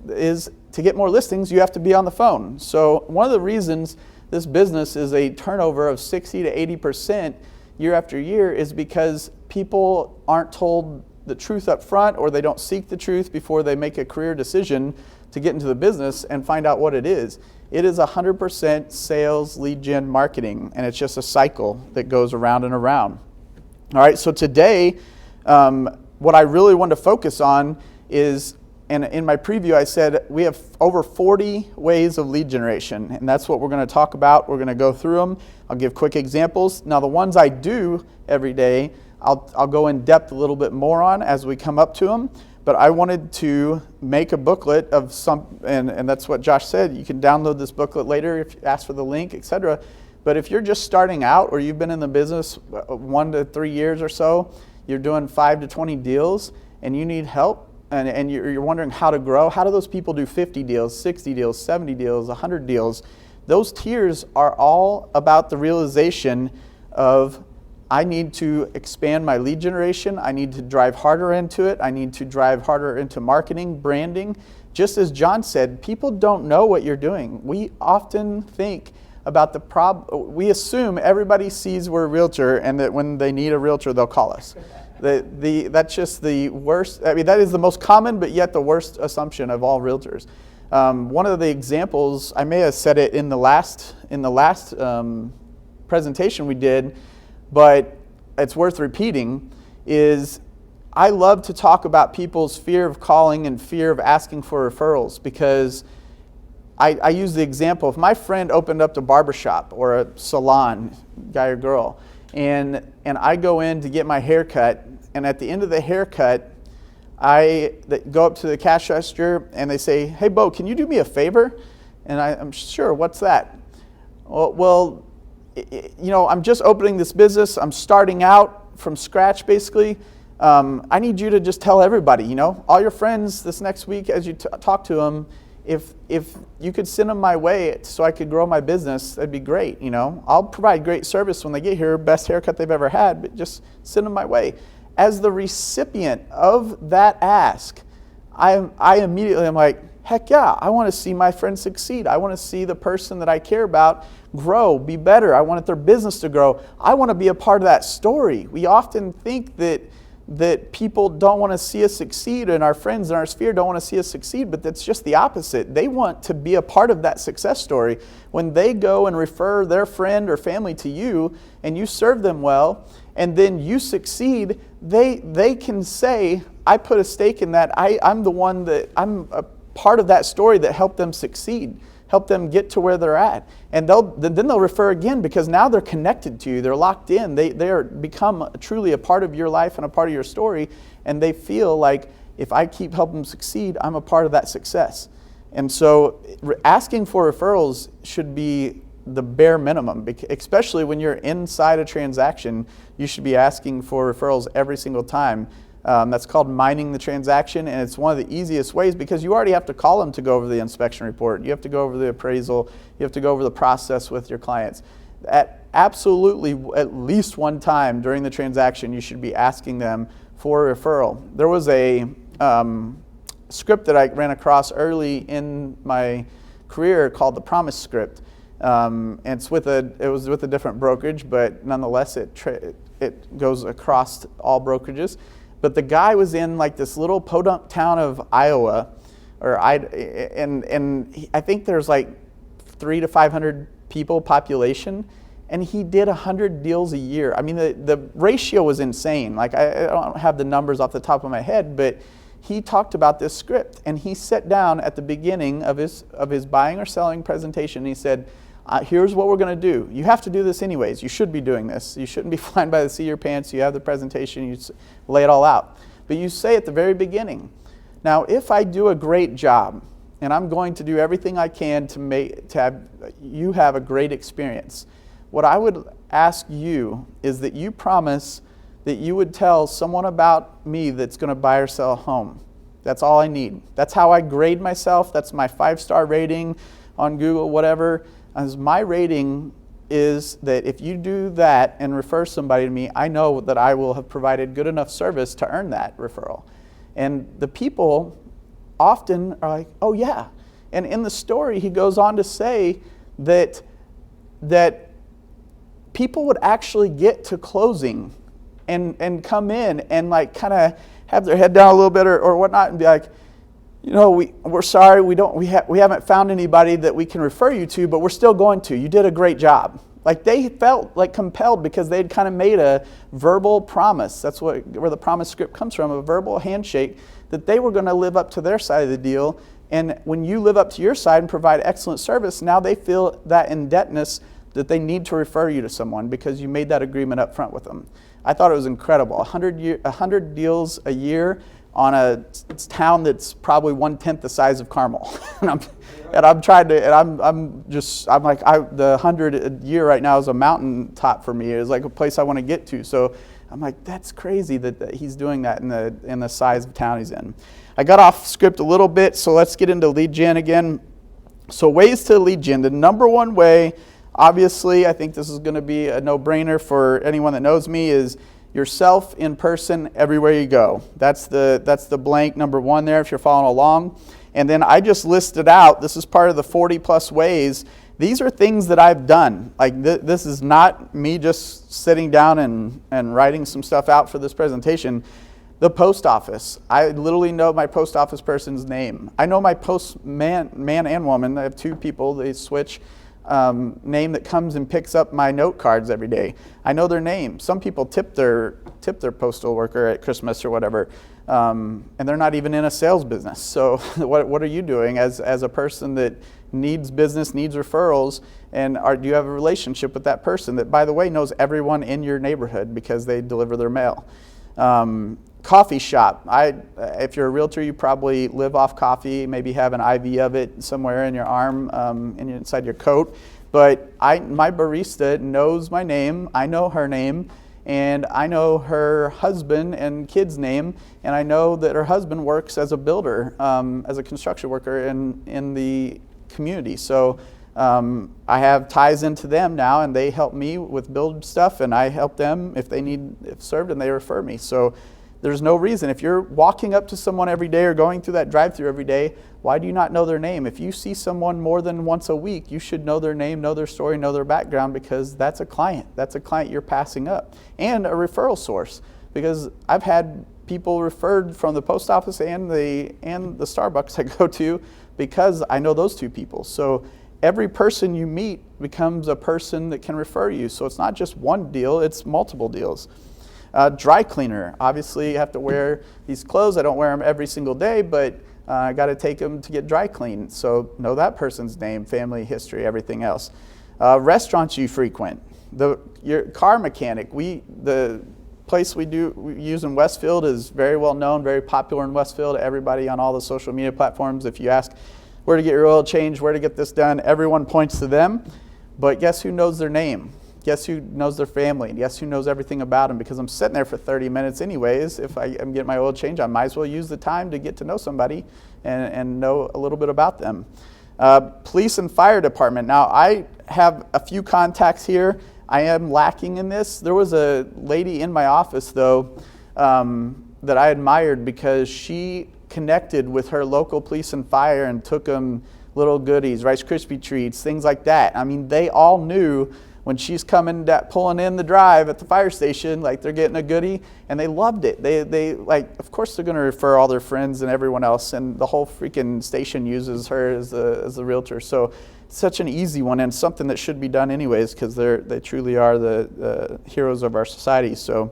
is to get more listings, you have to be on the phone. So one of the reasons this business is a turnover of 60 to 80% year after year is because people aren't told the truth up front, or they don't seek the truth before they make a career decision to get into the business and find out what it is. It is 100% sales, lead gen, marketing, and it's just a cycle that goes around and around. All right, so today, what I really want to focus on is, and in my preview I said we have over 40 ways of lead generation, and that's what we're going to talk about. We're going to go through them. I'll give quick examples. Now the ones I do every day, I'll go in depth a little bit more on as we come up to them. But I wanted to make a booklet of some, and that's what Josh said. You can download this booklet later if you ask for the link, etc. But if you're just starting out, or you've been in the business 1 to 3 years or so, you're doing 5 to 20 deals, and you need help, and you're wondering how to grow. How do those people do 50 deals, 60 deals, 70 deals, 100 deals? Those tiers are all about the realization of, I need to expand my lead generation. I need to drive harder into it. I need to drive harder into marketing, branding. Just as John said, people don't know what you're doing. We often think about the problem. We assume everybody sees we're a realtor, and that when they need a realtor, they'll call us. That's just the worst. I mean, that is the most common, but yet the worst assumption of all realtors. One of the examples, I may have said it in the last presentation we did, but it's worth repeating, is I love to talk about people's fear of calling and fear of asking for referrals, because I use the example, if my friend opened up a barbershop or a salon, guy or girl, and I go in to get my hair cut, and at the end of the haircut, I go up to the cash register and they say, hey, Bo, can you do me a favor? And I'm sure, what's that? Well, I'm just opening this business. I'm starting out from scratch, basically. I need you to just tell everybody, all your friends this next week as you talk to them, if you could send them my way so I could grow my business, that'd be great. I'll provide great service when they get here, best haircut they've ever had, but just send them my way. As the recipient of that ask, I immediately am like, heck yeah, I want to see my friend succeed. I want to see the person that I care about grow, be better. I want their business to grow. I want to be a part of that story. We often think that people don't want to see us succeed, and our friends in our sphere don't want to see us succeed, but that's just the opposite. They want to be a part of that success story. When they go and refer their friend or family to you, and you serve them well, and then you succeed, they can say, I put a stake in that. I'm a part of that story that helped them succeed, help them get to where they're at. And then they'll refer again, because now they're connected to you. They're locked in. They're become truly a part of your life and a part of your story. And they feel like, if I keep helping them succeed, I'm a part of that success. And so asking for referrals should be the bare minimum, especially when you're inside a transaction. You should be asking for referrals every single time. That's called mining the transaction, and it's one of the easiest ways, because you already have to call them to go over the inspection report. You have to go over the appraisal. You have to go over the process with your clients. Absolutely, at least one time during the transaction, you should be asking them for a referral. There was a script that I ran across early in my career called the Promise script. And it was with a different brokerage, but nonetheless, it goes across all brokerages. But the guy was in like this little podunk town of Iowa, and I think there's like 300 to 500 people population, and he did 100 deals a year. I mean, the ratio was insane. Like, I don't have the numbers off the top of my head, but he talked about this script, and he sat down at the beginning of his buying or selling presentation, and he said, here's what we're going to do. You have to do this anyways. You should be doing this. You shouldn't be flying by the seat of your pants. You have the presentation. You lay it all out. But you say at the very beginning, now, if I do a great job, and I'm going to do everything I can to have you have a great experience, what I would ask you is that you promise that you would tell someone about me that's going to buy or sell a home. That's all I need. That's how I grade myself. That's my 5-star rating on Google, whatever. As my rating is that if you do that and refer somebody to me, I know that I will have provided good enough service to earn that referral. And the people often are like, oh yeah. And in the story, he goes on to say that people would actually get to closing and come in and like kind of have their head down a little bit or whatnot and be like, you know, we're sorry, we haven't found anybody that we can refer you to, but we're still going to. You did a great job. Like, they felt like compelled because they'd kind of made a verbal promise. That's where the promise script comes from, a verbal handshake, that they were going to live up to their side of the deal. And when you live up to your side and provide excellent service, now they feel that indebtedness that they need to refer you to someone because you made that agreement up front with them. I thought it was incredible. 100 deals a year on a town that's probably 1/10 the size of Carmel. I'm like, the 100 a year right now is a mountaintop for me. It's like a place I want to get to. So I'm like, that's crazy that he's doing that in the size of town he's in. I got off script a little bit, so let's get into lead gen again. So ways to lead gen. The number one way, obviously, I think this is going to be a no-brainer for anyone that knows me, is yourself in person everywhere you go. That's the blank number one there if you're following along. And then I just listed out, this is part of the 40 plus ways. These are things that I've done. Like this is not me just sitting down and writing some stuff out for this presentation. The post office. I literally know my post office person's name. I know my post man and woman. I have two people, they switch. Name that comes and picks up my note cards every day. I know their name. Some people tip their postal worker at Christmas or whatever, and they're not even in a sales business. So what are you doing as a person that needs business, needs referrals, and do you have a relationship with that person that, by the way, knows everyone in your neighborhood because they deliver their mail? Coffee shop. If you're a realtor, you probably live off coffee, maybe have an IV of it somewhere in your arm, inside your coat. But my barista knows my name, I know her name, and I know her husband and kid's name, and I know that her husband works as a builder, as a construction worker in the community. So I have ties into them now, and they help me with build stuff, and I help them if they need served, and they refer me. So There's no reason. If you're walking up to someone every day or going through that drive-through every day, why do you not know their name? If you see someone more than once a week, you should know their name, know their story, know their background, because that's a client. That's a client you're passing up. And a referral source, because I've had people referred from the post office and the Starbucks I go to because I know those two people. So every person you meet becomes a person that can refer you. So it's not just one deal, it's multiple deals. Dry cleaner. Obviously, you have to wear these clothes. I don't wear them every single day, but I got to take them to get dry cleaned. So know that person's name, family history, everything else. Restaurants you frequent. Your car mechanic. The place we use in Westfield is very well known, very popular in Westfield. Everybody on all the social media platforms, if you ask where to get your oil changed, where to get this done, everyone points to them. But guess who knows their name? Guess who knows their family? Guess who knows everything about them? Because I'm sitting there for 30 minutes anyways. If I'm getting my oil change, I might as well use the time to get to know somebody and know a little bit about them. Police and fire department. Now, I have a few contacts here. I am lacking in this. There was a lady in my office, though, that I admired because she connected with her local police and fire and took them little goodies, Rice Krispie treats, things like that. I mean, they all knew when she's pulling in the drive at the fire station, like they're getting a goodie, and they loved it. They like, of course they're going to refer all their friends and everyone else, and the whole freaking station uses her as the realtor. So it's such an easy one and something that should be done anyways, because they truly are the heroes of our society. So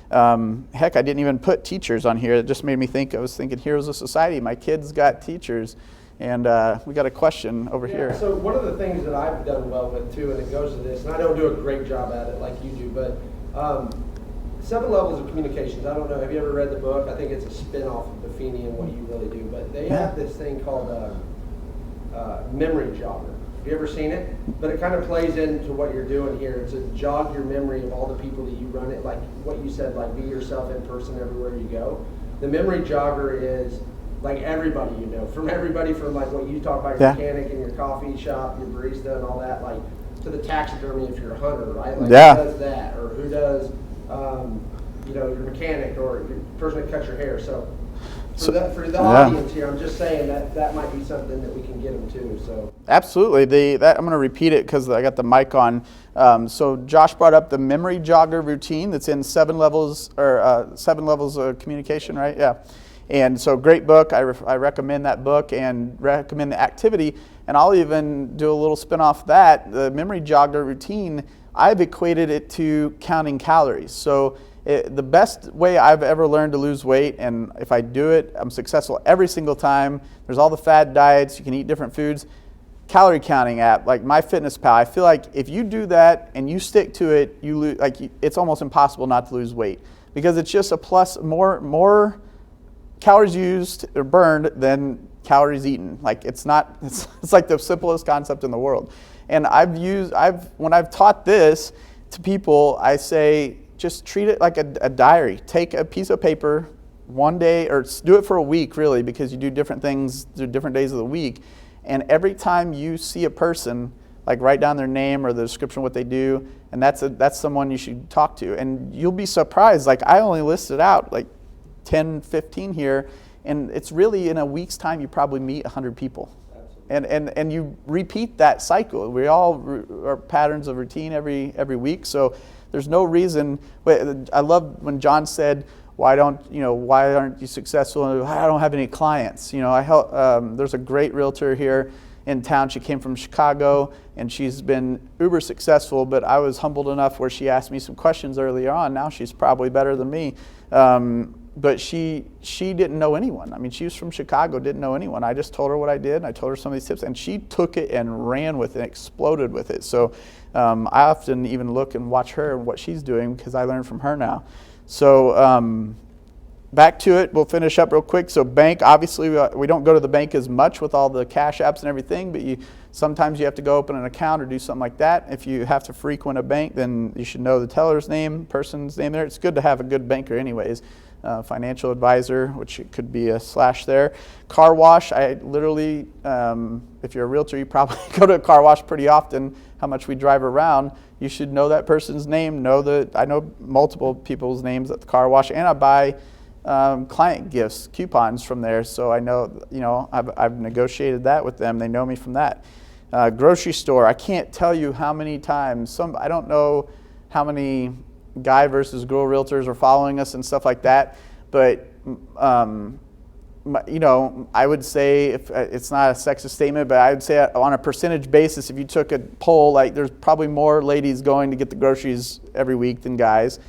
heck, I didn't even put teachers on here. It just made me think. I was thinking heroes of society. My kids got teachers. And we got a question over here. So one of the things that I've done well with too, and it goes to this, and I don't do a great job at it like you do, but 7 levels of communications. I don't know, have you ever read the book? I think it's a spin-off of Buffini and What You Really Do, but they have this thing called memory jogger. Have you ever seen it? But it kind of plays into what you're doing here. It's to jog your memory of all the people that you run it, like what you said, like be yourself in person everywhere you go. The memory jogger is like everybody you know, from like what you talk about, your mechanic and your coffee shop, your barista and all that, like to the taxidermy if you're a hunter, right? Like who does that, or who does, your mechanic or your person that cuts your hair. So for the audience here, I'm just saying that might be something that we can get them to. So absolutely, I'm going to repeat it because I got the mic on. So Josh brought up the memory jogger routine that's in 7 levels of communication, right? Yeah. And so great book. I recommend that book and recommend the activity. And I'll even do a little spin off that. The memory jogger routine, I've equated it to counting calories. So the best way I've ever learned to lose weight, and if I do it, I'm successful every single time. There's all the fad diets. You can eat different foods. Calorie counting app like MyFitnessPal. I feel like if you do that and you stick to it, you lose. It's almost impossible not to lose weight because it's just a plus more calories used or burned than calories eaten. Like it's like the simplest concept in the world. And when I've taught this to people, I say just treat it like a diary. Take a piece of paper one day, or do it for a week really, because you do different things through different days of the week. And every time you see a person, like write down their name or the description of what they do, and that's someone you should talk to. And you'll be surprised. Like I only listed out like 10, 15 here, and it's really in a week's time you probably meet 100 people. And you repeat that cycle. We all are patterns of routine every week, so there's no reason. I love when John said, why aren't you successful? I don't have any clients. There's a great realtor here in town. She came from Chicago and she's been uber successful, but I was humbled enough where she asked me some questions earlier on. Now she's probably better than me. But she didn't know anyone. I mean, she was from Chicago, didn't know anyone. I just told her what I did, and I told her some of these tips, and she took it and ran with it, and exploded with it. So I often even look and watch her and what she's doing because I learn from her now. So back to it, we'll finish up real quick. So bank, obviously we don't go to the bank as much with all the cash apps and everything, but sometimes you have to go open an account or do something like that. If you have to frequent a bank, then you should know the teller's name, person's name there. It's good to have a good banker anyways. Financial advisor, which it could be a / there. Car wash, I literally, if you're a realtor, you probably go to a car wash pretty often. How much we drive around, you should know that person's name. I know multiple people's names at the car wash, and I buy client gifts, coupons from there. So I know, I've negotiated that with them. They know me from that. Grocery store, I can't tell you how many times, I don't know how many guy versus girl realtors are following us and stuff like that, but I would say, if it's not a sexist statement, but I would say on a percentage basis, if you took a poll, like there's probably more ladies going to get the groceries every week than guys.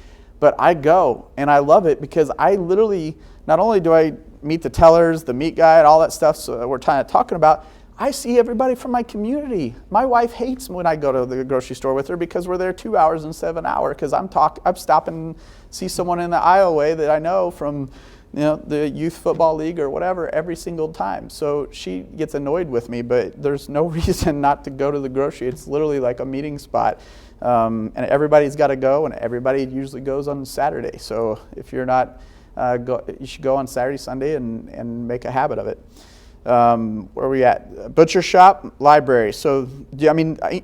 But I go, and I love it because I literally, not only do I meet the tellers, the meat guy, and all that stuff so we're kind of talking about, I see everybody from my community. My wife hates when I go to the grocery store with her because we're there 2 hours instead of an hour because I'm stopping and see someone in the aisleway that I know from the youth football league or whatever every single time. So she gets annoyed with me, but there's no reason not to go to the grocery. It's literally like a meeting spot. And everybody's got to go, and everybody usually goes on Saturday. So if you're not, you should go on Saturday, Sunday, and make a habit of it. Where are we at? Butcher shop, library. So,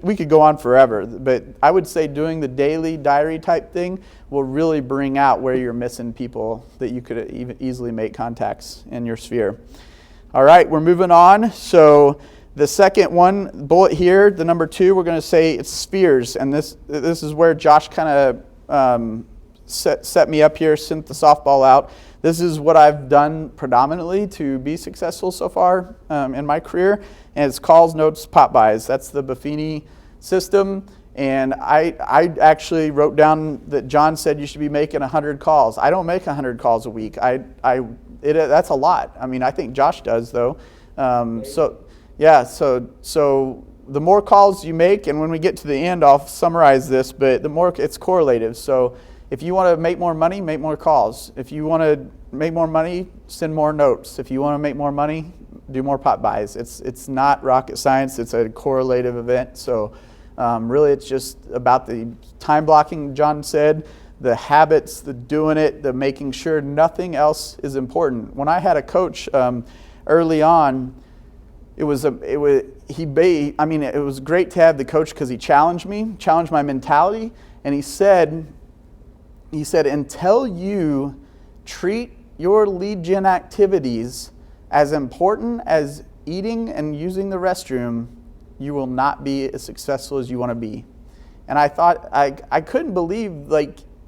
we could go on forever, but I would say doing the daily diary type thing will really bring out where you're missing people that you could even easily make contacts in your sphere. All right, we're moving on. So the second one, bullet here, the number 2, we're going to say it's spheres. And this is where Josh kind of set me up here, sent the softball out. This is what I've done predominantly to be successful so far in my career, and it's calls, notes, pop buys. That's the Buffini system, and I actually wrote down that John said you should be making 100 calls. I don't make 100 calls a week. That's a lot. I think Josh does though. So the more calls you make, and when we get to the end, I'll summarize this, but the more it's correlative. So if you want to make more money, make more calls. If you want to make more money, send more notes. If you want to make more money, do more pop buys. It's not rocket science. It's a correlative event. So really it's just about the time blocking, John said, the habits, the doing it, the making sure nothing else is important. When I had a coach early on, it was great to have the coach because he challenged me, challenged my mentality, and he said, until you treat your lead gen activities as important as eating and using the restroom, you will not be as successful as you want to be. And I thought, I couldn't believe,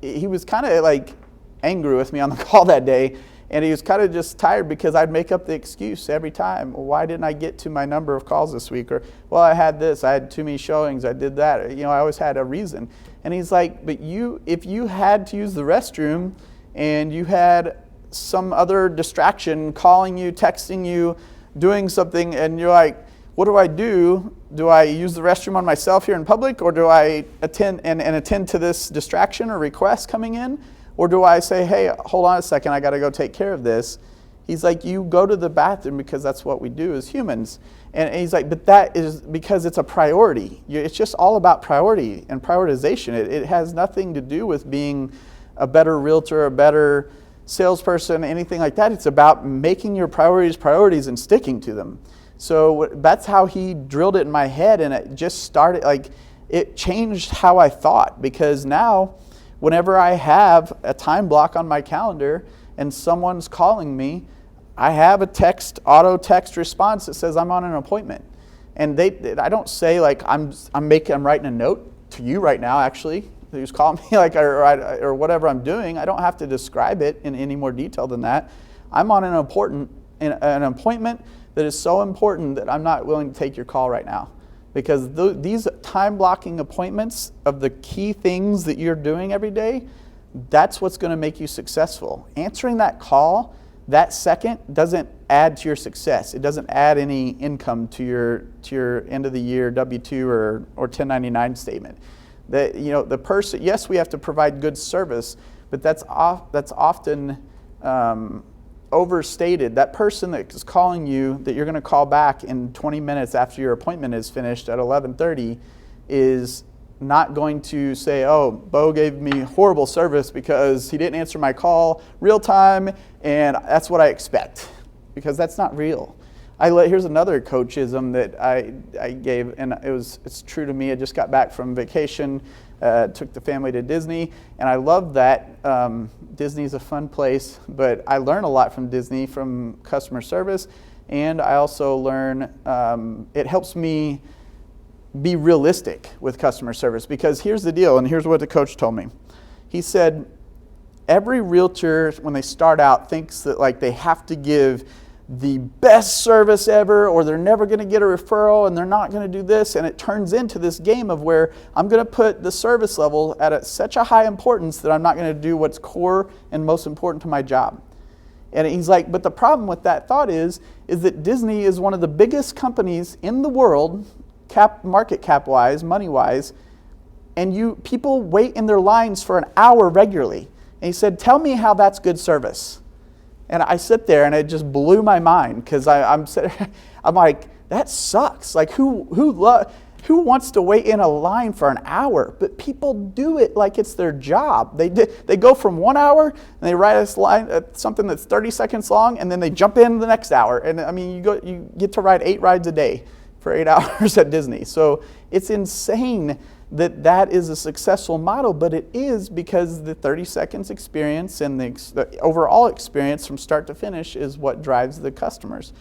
he was kind of angry with me on the call that day, and he was kind of just tired because I'd make up the excuse every time. Well, why didn't I get to my number of calls this week? Or, well, I had this, I had too many showings, I did that. I always had a reason. And he's like, but if you had to use the restroom and you had some other distraction calling you, texting you, doing something, and you're like, what do I do? Do I use the restroom on myself here in public, or do I attend to this distraction or request coming in? Or do I say, hey, hold on a second, I got to go take care of this? He's like, you go to the bathroom because that's what we do as humans. And he's like, but that is because it's a priority. It's just all about priority and prioritization. It has nothing to do with being a better realtor, a better salesperson, anything like that. It's about making your priorities and sticking to them. So that's how he drilled it in my head, and it just started, it changed how I thought, because now whenever I have a time block on my calendar and someone's calling me, I have a auto text response that says I'm on an appointment. And I don't say I'm writing a note to you right now, actually, who's calling me, or whatever I'm doing. I don't have to describe it in any more detail than that. I'm on an appointment that is so important that I'm not willing to take your call right now. Because these time blocking appointments of the key things that you're doing every day, that's what's going to make you successful. Answering that call that second doesn't add to your success. It doesn't add any income to your end of the year W-2 or 1099 statement. The person, yes, we have to provide good service, but that's often overstated. That person that is calling you, that you're going to call back in 20 minutes after your appointment is finished at 11:30, is not going to say, oh, Bo gave me horrible service because he didn't answer my call real time, and that's what I expect. Because that's not real. Here's another coachism that I gave, and it's true to me. I just got back from vacation, took the family to Disney, and I love that. Disney's a fun place, but I learn a lot from Disney, from customer service, and I also learn, it helps me be realistic with customer service, because here's the deal, and here's what the coach told me. He said, every realtor, when they start out, thinks that like they have to give the best service ever, or they're never going to get a referral, and they're not going to do this, and it turns into this game of where I'm going to put the service level at such a high importance that I'm not going to do what's core and most important to my job. And he's like, but the problem with that thought is that Disney is one of the biggest companies in the world, market cap wise, money wise, and people wait in their lines for an hour regularly. And he said, tell me how that's good service. And I sit there and it just blew my mind, because I'm like, that sucks. Like who wants to wait in a line for an hour? But people do it like it's their job. They go from 1 hour and they write us something that's 30 seconds long, and then they jump in the next hour. And I mean, you get to ride 8 rides a day for 8 hours at Disney. So it's insane that is a successful model, but it is because the 30 seconds experience and the overall experience from start to finish is what drives the customers.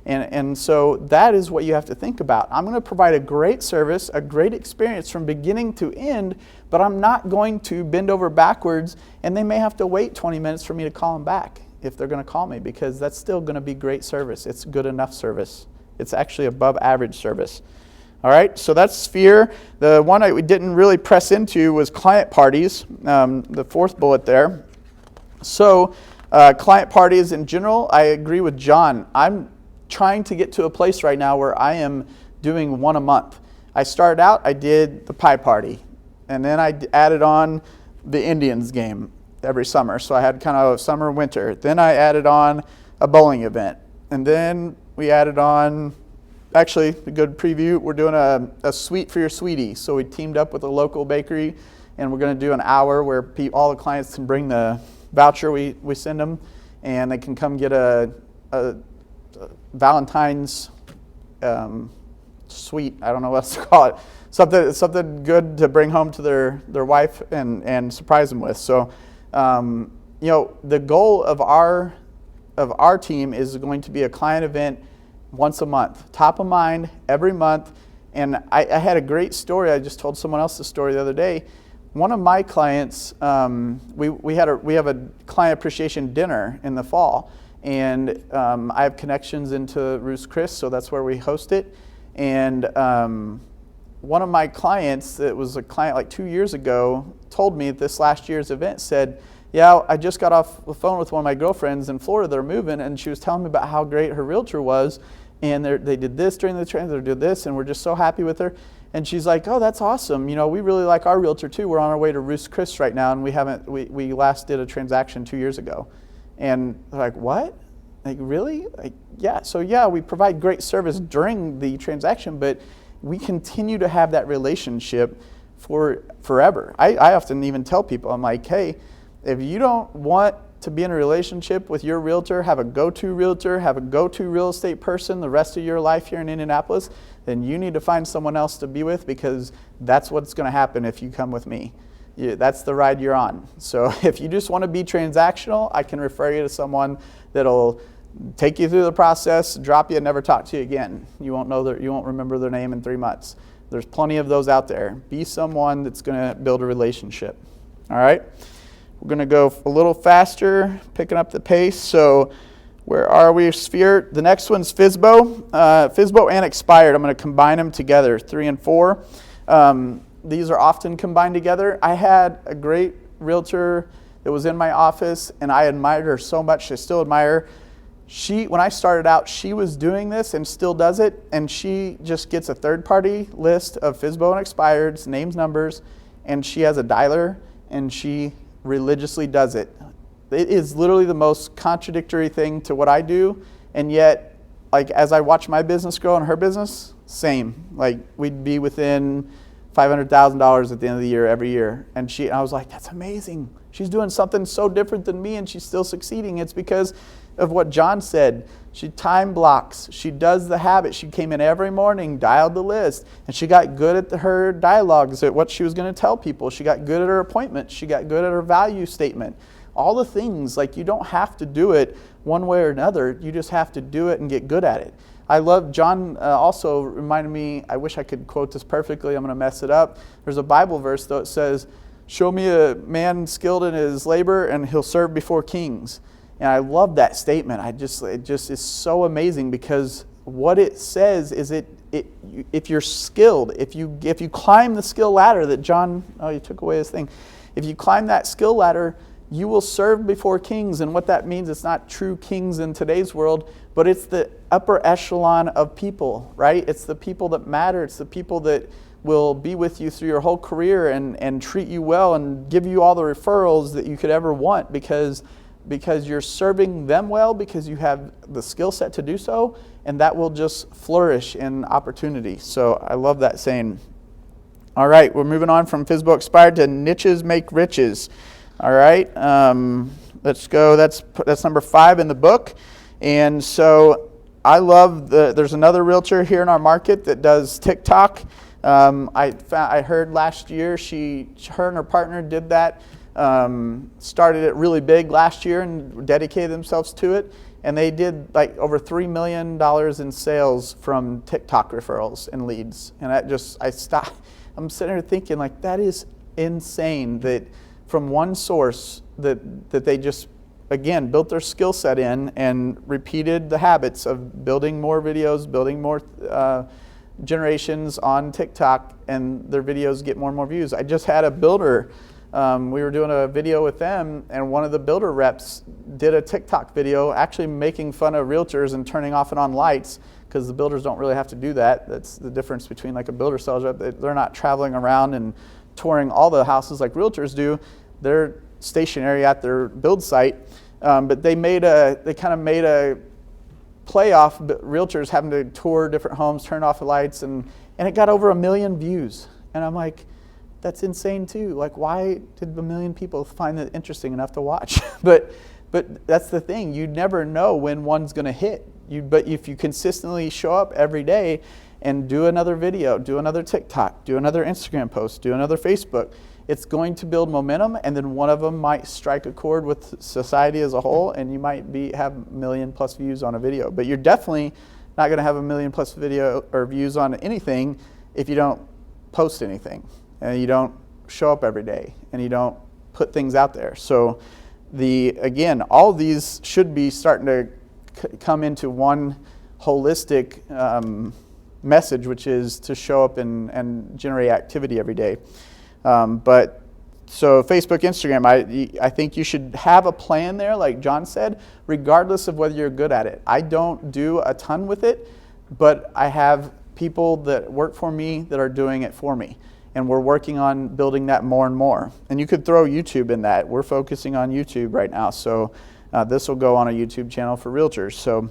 And so that is what you have to think about. I'm going to provide a great service, a great experience from beginning to end, but I'm not going to bend over backwards, and they may have to wait 20 minutes for me to call them back if they're going to call me, because that's still going to be great service. It's good enough service. It's actually above average service. All right, so that's Sphere. The one we didn't really press into was client parties, the fourth bullet there. So client parties in general, I agree with John. I'm trying to get to a place right now where I am doing one a month. I started out, I did the pie party, and then I added on the Indians game every summer. So I had kind of summer, winter. Then I added on a bowling event, and then we added on, actually, a good preview, we're doing a sweet for your sweetie. So we teamed up with a local bakery, and we're going to do an hour where all the clients can bring the voucher we send them, and they can come get a Valentine's sweet, I don't know what else to call it, something good to bring home to their wife and surprise them with. So, the goal of our team is going to be a client event once a month, top of mind every month. And I had a great story. I just told someone else the story the other day. One of my clients, we have a client appreciation dinner in the fall, and I have connections into Ruth's Chris, so that's where we host it. And one of my clients, that was a client like 2 years ago, told me at this last year's event, said, yeah, I just got off the phone with one of my girlfriends in Florida. They're moving, and she was telling me about how great her realtor was, and they did this during the training, they did this, and we're just so happy with her. And she's like, oh, that's awesome. We really like our realtor too. We're on our way to Ruth's Chris right now, and we last did a transaction 2 years ago. And they're like, what? Like, really? Like, yeah. So yeah, we provide great service during the transaction, but we continue to have that relationship for forever. I often even tell people, I'm like, hey, if you don't want to be in a relationship with your realtor, have a go-to realtor, have a go-to real estate person the rest of your life here in Indianapolis, then you need to find someone else to be with, because that's what's going to happen if you come with me. That's the ride you're on. So if you just want to be transactional, I can refer you to someone that'll take you through the process, drop you, and never talk to you again. You won't remember their name in 3 months. There's plenty of those out there. Be someone that's going to build a relationship. All right? We're going to go a little faster, picking up the pace. So where are we? Sphere. The next one's FSBO. FSBO and expired. I'm going to combine them together, 3 and 4. These are often combined together. I had a great realtor that was in my office, and I admired her so much. I still admire her. When I started out, she was doing this and still does it, and she just gets a third-party list of FSBO and expireds, names, numbers, and she has a dialer, and she religiously does it. It is literally the most contradictory thing to what I do, and yet, like, as I watch my business grow and her business, same. Like, we'd be within $500,000 at the end of the year every year. And I was like, that's amazing. She's doing something so different than me and she's still succeeding. It's because of what John said. She time blocks. She does the habit. She came in every morning, dialed the list, and she got good at her dialogues, at what she was going to tell people. She got good at her appointments. She got good at her value statement. All the things, like, you don't have to do it one way or another. You just have to do it and get good at it. I love, John also reminded me, I wish I could quote this perfectly, I'm going to mess it up. There's a Bible verse, though, it says, show me a man skilled in his labor and he'll serve before kings. And I love that statement. It just is so amazing, because what it says is if you're skilled, if you climb the skill ladder that John, oh, you took away his thing. If you climb that skill ladder, you will serve before kings. And what that means, it's not true kings in today's world, but it's the upper echelon of people, right? It's the people that matter. It's the people that will be with you through your whole career and treat you well and give you all the referrals that you could ever want, because you're serving them well, because you have the skill set to do so, and that will just flourish in opportunity. So I love that saying. All right, we're moving on from FSBO Expired to Niches Make Riches. All right, let's go. That's number 5 in the book. And so I love there's another realtor here in our market that does TikTok. I heard last year her and her partner did that. Started it really big last year and dedicated themselves to it, and they did like over $3 million in sales from TikTok referrals and leads. And I'm sitting here thinking, like, that is insane, that from one source that they just, again, built their skill set in and repeated the habits of building more videos, building more generations on TikTok, and their videos get more and more views. I just had a builder. We were doing a video with them, and one of the builder reps did a TikTok video actually making fun of realtors and turning off and on lights, because the builders don't really have to do that. That's the difference between like a builder sales rep. They're not traveling around and touring all the houses like realtors do. They're stationary at their build site, but they kind of made a play off realtors having to tour different homes, turn off the lights, and it got over 1 million views. And I'm like, that's insane too. Like, why did 1 million people find it interesting enough to watch? But that's the thing. You never know when one's going to hit. But if you consistently show up every day and do another video, do another TikTok, do another Instagram post, do another Facebook, it's going to build momentum, and then one of them might strike a chord with society as a whole, and you might have 1 million plus views on a video. But you're definitely not going to have 1 million plus video or views on anything if you don't post anything, and you don't show up every day, and you don't put things out there. So again, all of these should be starting to come into one holistic message, which is to show up and generate activity every day. So Facebook, Instagram, I think you should have a plan there, like John said, regardless of whether you're good at it. I don't do a ton with it, but I have people that work for me that are doing it for me. And we're working on building that more and more. And you could throw YouTube in that. We're focusing on YouTube right now. So this will go on a YouTube channel for realtors. So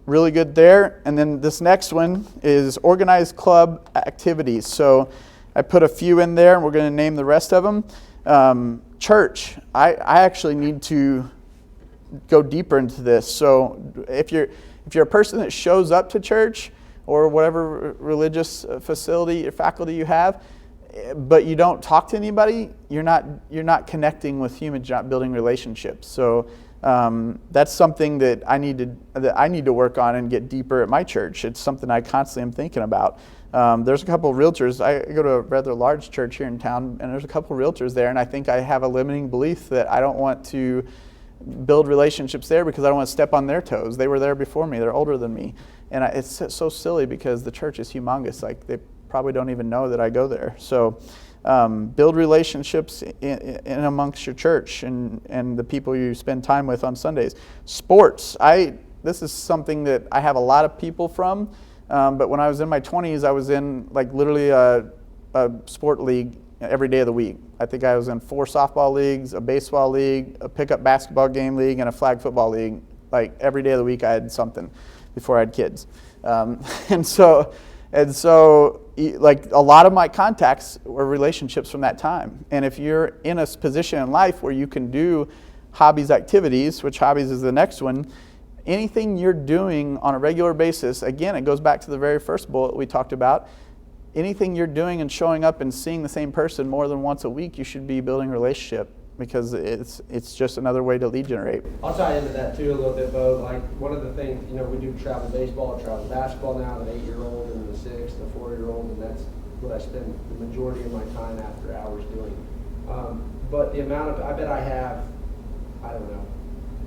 really good there. And then this next one is organized club activities. So I put a few in there, and we're going to name the rest of them. Church, I actually need to go deeper into this. So if you're a person that shows up to church or whatever religious facility or faculty you have, but you don't talk to anybody, you're not connecting with humans, you're not building relationships. So that's something that I need to work on and get deeper at my church. It's something I constantly am thinking about. There's a couple of realtors. I go to a rather large church here in town, and there's a couple of realtors there, and I think I have a limiting belief that I don't want to build relationships there because I don't want to step on their toes. They were there before me. They're older than me. And it's so silly because the church is humongous. Like, they probably don't even know that I go there. So build relationships in amongst your church and the people you spend time with on Sundays. Sports. This is something that I have a lot of people from. But when I was in my 20s, I was in like literally a sport league every day of the week. I think I was in 4 softball leagues, a baseball league, a pickup basketball game league, and a flag football league. Like every day of the week I had something before I had kids. And so And so, like, a lot of my contacts were relationships from that time. And if you're in a position in life where you can do hobbies activities, which hobbies is the next one, anything you're doing on a regular basis, again, it goes back to the very first bullet we talked about, anything you're doing and showing up and seeing the same person more than once a week, you should be building a relationship, because it's just another way to lead generate. I'll tie into that too a little bit, Bo. Like, one of the things, we do travel baseball, travel basketball now, an 8-year-old and the 6, the 4-year-old, and that's what I spend the majority of my time after hours doing. But the amount of, I bet I have, I don't know,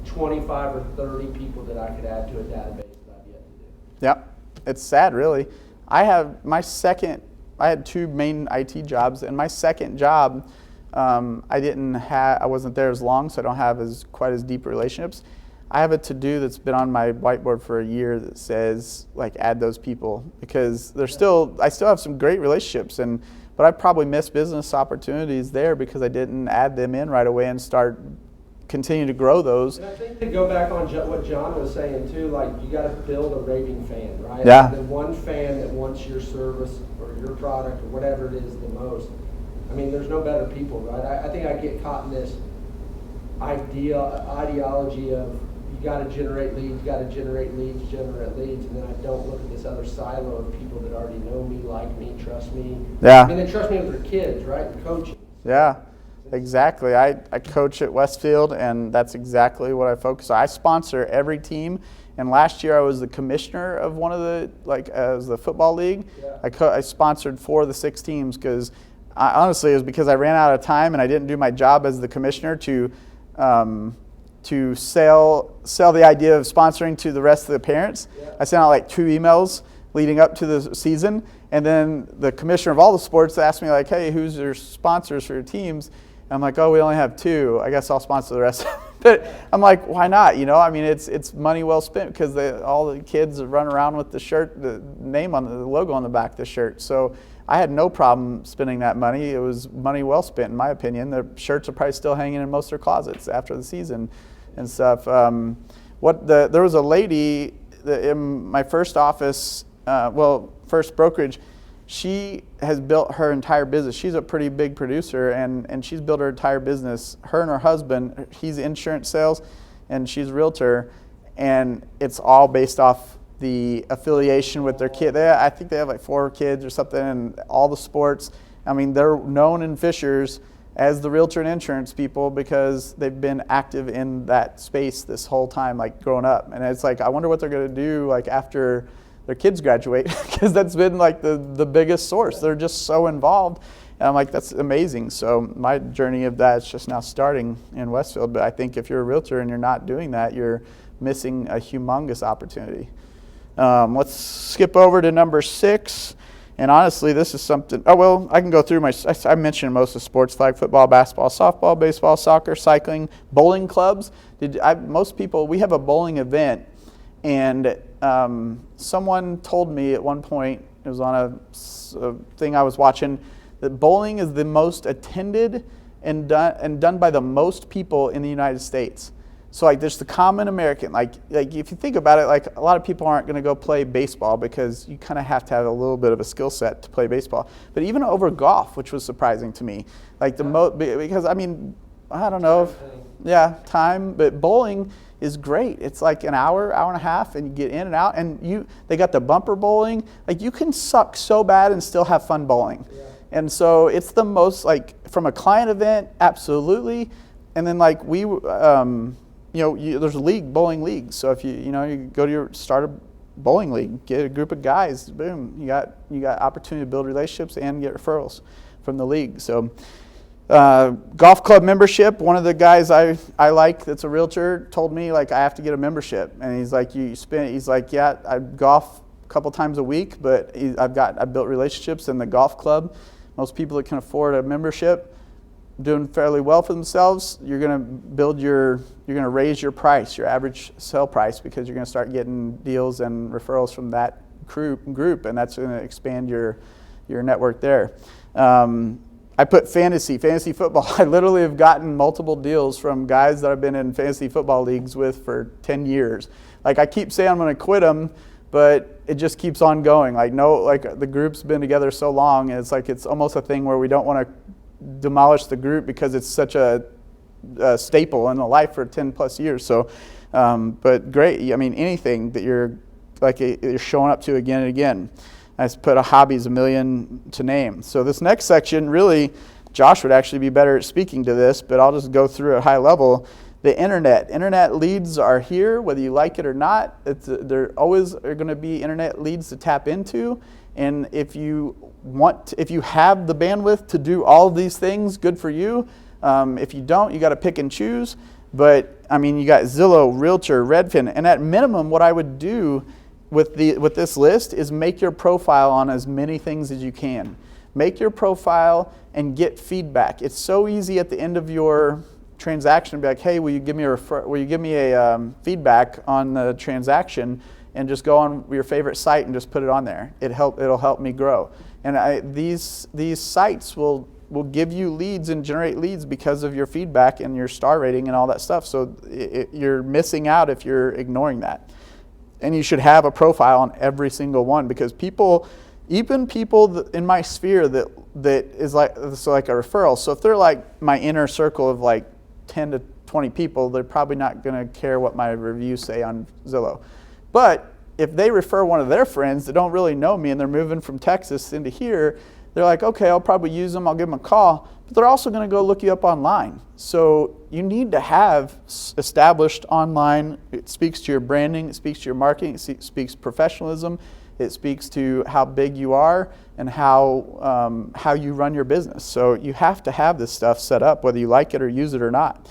25 or 30 people that I could add to a database that I've yet to do. Yep, it's sad, really. I had 2 main IT jobs, and my second job, I wasn't there as long, so I don't have quite as deep relationships. I have a to-do that's been on my whiteboard for a year that says, like, add those people, because I still have some great relationships, but I probably missed business opportunities there because I didn't add them in right away and continue to grow those. And I think to go back on what John was saying too, like, you got to build a raving fan, right? Yeah. The one fan that wants your service or your product or whatever it is the most. I mean, there's no better people, right? I think I get caught in this ideology of you got to generate leads, and then I don't look at this other silo of people that already know me, like me, trust me. Yeah. I mean, they trust me with their kids, right? And coaching. Yeah. Exactly. I coach at Westfield, and that's exactly what I focus on. I sponsor every team, and last year I was the commissioner of one of as the football league. Yeah. I sponsored 4 of the 6 teams because honestly it was because I ran out of time and I didn't do my job as the commissioner to sell the idea of sponsoring to the rest of the parents. Yeah. I sent out like 2 emails leading up to the season, and then the commissioner of all the sports asked me, like, hey, who's your sponsors for your teams? And I'm like, oh, we only have 2. I guess I'll sponsor the rest. But I'm like, why not? I mean, it's money well spent, because all the kids run around with the shirt, the name on the logo on the back of the shirt. So I had no problem spending that money. It was money well spent, in my opinion. The shirts are probably still hanging in most of their closets after the season and stuff. There was a lady in my first office, first brokerage. She has built her entire business. She's a pretty big producer, and she's built her entire business. Her and her husband, he's insurance sales, and she's a realtor, and it's all based off the affiliation with their kid. I think they have like 4 kids or something, and all the sports. I mean, they're known in Fishers as the realtor and insurance people because they've been active in that space this whole time, like growing up. And it's like, I wonder what they're going to do like after their kids graduate, because that's been like the biggest source. They're just so involved, and I'm like, that's amazing. So my journey of that is just now starting in Westfield. But I think if you're a realtor and you're not doing that, you're missing a humongous opportunity. Let's skip over to number 6. And honestly, this is something, I can go through I mentioned most of sports, flag football, basketball, softball, baseball, soccer, cycling, bowling clubs. Most people, we have a bowling event, and someone told me at one point, it was on a thing I was watching, that bowling is the most attended and done by the most people in the United States. So like, there's the common American, like if you think about it, like a lot of people aren't going to go play baseball because you kind of have to have a little bit of a skill set to play baseball. But even over golf, which was surprising to me, like because I mean, I don't know, time, but bowling is great. It's like an hour and a half, and you get in and out, and they got the bumper bowling. Like, you can suck so bad and still have fun bowling. Yeah. And so it's the most, like, from a client event, absolutely. And then like there's bowling leagues. So if you go to start a bowling league, get a group of guys, boom, you got opportunity to build relationships and get referrals from the league. So golf club membership, one of the guys I like that's a realtor told me, like, I have to get a membership. And he's like, yeah, I golf a couple times a week, but I built relationships in the golf club. Most people that can afford a membership doing fairly well for themselves, you're going to raise your price, your average sale price, because you're going to start getting deals and referrals from that group, and that's going to expand your network there. I put fantasy football. I literally have gotten multiple deals from guys that I've been in fantasy football leagues with for 10 years. Like, I keep saying I'm going to quit them, but it just keeps on going. Like the group's been together so long, and it's almost a thing where we don't want to demolish the group because it's such a staple in the life for 10 plus years. So, but great. I mean, anything that you're showing up to again and again. I just put a hobby's a million to name. So this next section, really, Josh would actually be better at speaking to this, but I'll just go through at high level. The internet. Internet leads are here, whether you like it or not. There always are going to be internet leads to tap into. And if you have the bandwidth to do all of these things, good for you. If you don't, you got to pick and choose. But I mean, you got Zillow, Realtor, Redfin, and at minimum, what I would do with this list is make your profile on as many things as you can. Make your profile and get feedback. It's so easy at the end of your transaction to be like, hey, will you give me a feedback on the transaction, and just go on your favorite site and just put it on there. It'll help me grow. And these sites will give you leads and generate leads because of your feedback and your star rating and all that stuff. So you're missing out if you're ignoring that. And you should have a profile on every single one, because even people in my sphere that is like a referral. So if they're like my inner circle of like 10 to 20 people, they're probably not going to care what my reviews say on Zillow. But if they refer one of their friends that don't really know me and they're moving from Texas into here, they're like, okay, I'll probably use them, I'll give them a call. But they're also going to go look you up online. So you need to have established online. It speaks to your branding, it speaks to your marketing, it speaks professionalism, it speaks to how big you are and how you run your business. So you have to have this stuff set up, whether you like it or use it or not.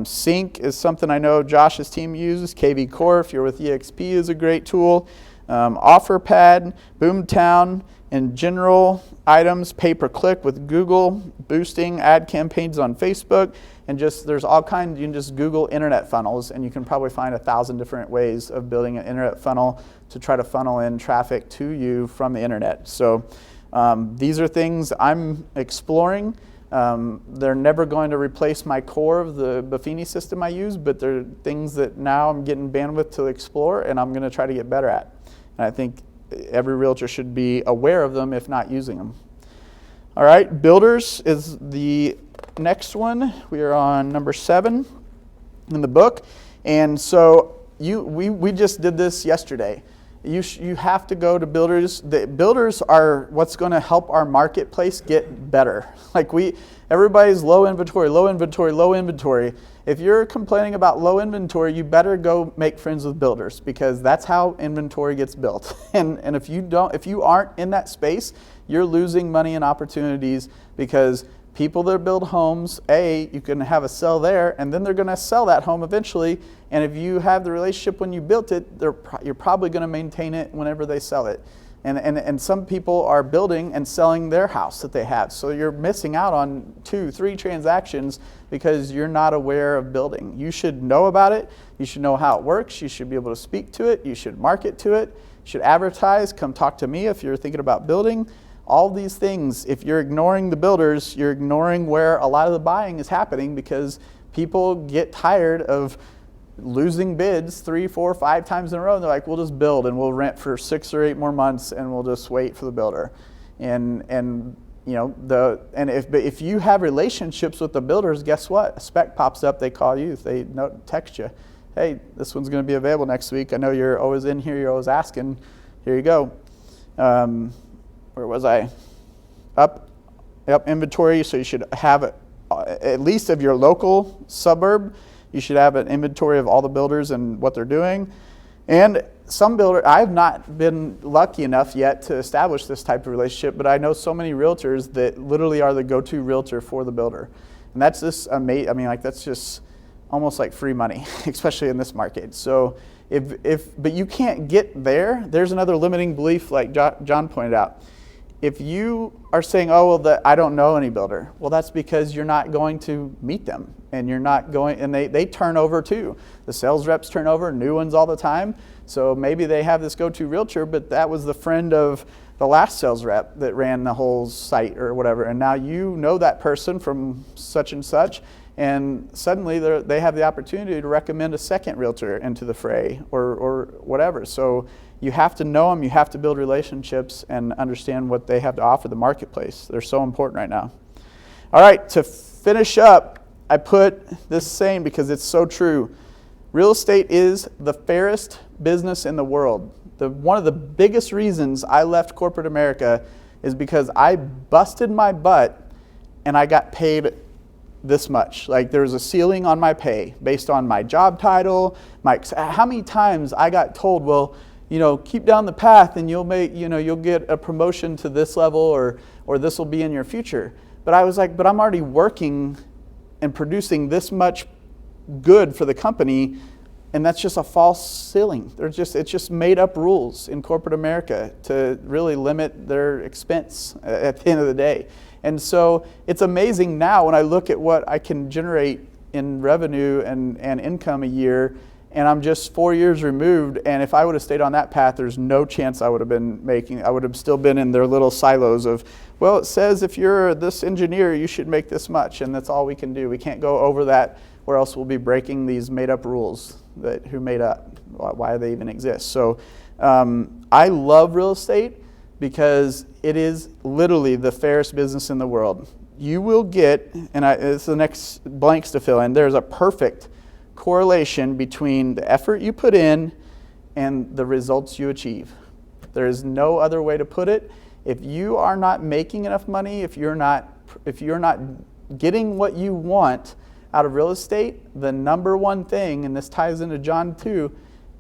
Sync is something I know Josh's team uses. KV Core, if you're with EXP, is a great tool. OfferPad, Boomtown, and general items, pay-per-click with Google, boosting ad campaigns on Facebook, and there's all kinds. You can just Google internet funnels, and you can probably find 1,000 different ways of building an internet funnel to try to funnel in traffic to you from the internet. So these are things I'm exploring. They're never going to replace my core of the Buffini system I use, but they're things that now I'm getting bandwidth to explore, and I'm going to try to get better at. And I think every realtor should be aware of them, if not using them. All right, builders is the next one. We are on number 7 in the book. And so we just did this yesterday. You have to go to builders. The builders are what's going to help our marketplace get better. Everybody's low inventory, low inventory, low inventory. If you're complaining about low inventory, you better go make friends with builders, because that's how inventory gets built. And if you aren't in that space, you're losing money and opportunities, because people that build homes, you can have a sell there, and then they're going to sell that home eventually. And if you have the relationship when you built it, you're probably going to maintain it whenever they sell it. And some people are building and selling their house that they have. So you're missing out on 2-3 transactions because you're not aware of building. You should know about it. You should know how it works. You should be able to speak to it. You should market to it. You should advertise. Come talk to me if you're thinking about building. All these things, if you're ignoring the builders, you're ignoring where a lot of the buying is happening, because people get tired of losing bids 3, 4, 5 times in a row. And they're like, we'll just build and we'll rent for 6 or 8 more months and we'll just wait for the builder. If you have relationships with the builders, guess what? A spec pops up, they call you, they text you, hey, this one's going to be available next week. I know you're always in here, you're always asking. Here you go. Where was I? Up inventory. So you should have at least of your local suburb. You should have an inventory of all the builders and what they're doing. And some builders, I've not been lucky enough yet to establish this type of relationship, but I know so many realtors that literally are the go-to realtor for the builder. And that's just amazing. I mean, that's just almost like free money, especially in this market. So but you can't get there. There's another limiting belief, like John pointed out. If you are saying, I don't know any builder, well, that's because you're not going to meet them, and you're not going, and they turn over too. The sales reps turn over, new ones all the time. So maybe they have this go-to realtor, but that was the friend of the last sales rep that ran the whole site or whatever, and now you know that person from such and such, And suddenly they have the opportunity to recommend a second realtor into the fray or whatever. So you have to know them, you have to build relationships and understand what they have to offer the marketplace. They're so important right now. All right, to finish up, I put this saying because it's so true. Real estate is the fairest business in the world. One of the biggest reasons I left corporate America is because I busted my butt and I got paid this much. Like there was a ceiling on my pay based on my job title. How many times I got told, well, keep down the path and you'll get a promotion to this level or this will be in your future. But I was like, but I'm already working and producing this much good for the company, and that's just a false ceiling. It's just made up rules in corporate America to really limit their expense at the end of the day. And so it's amazing now when I look at what I can generate in revenue and income a year, and I'm just 4 years removed, and if I would have stayed on that path, there's no chance I would have still been in their little silos of, well, it says if you're this engineer, you should make this much, and that's all we can do. We can't go over that, or else we'll be breaking these made-up rules that who made up, why they even exist. So I love real estate because it is literally the fairest business in the world. You will get, and it's the next blanks to fill in, there's a perfect correlation between the effort you put in and the results you achieve. There is no other way to put it. If you are not making enough money, if you're not getting what you want out of real estate, the number one thing, and this ties into John 2,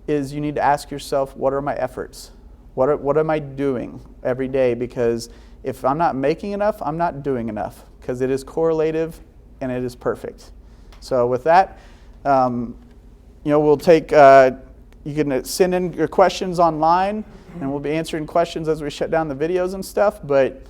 is you need to ask yourself, what are my efforts? What am I doing every day? Because if I'm not making enough, I'm not doing enough, because it is correlative and it is perfect. So with that, we'll take, you can send in your questions online, and we'll be answering questions as we shut down the videos and stuff, but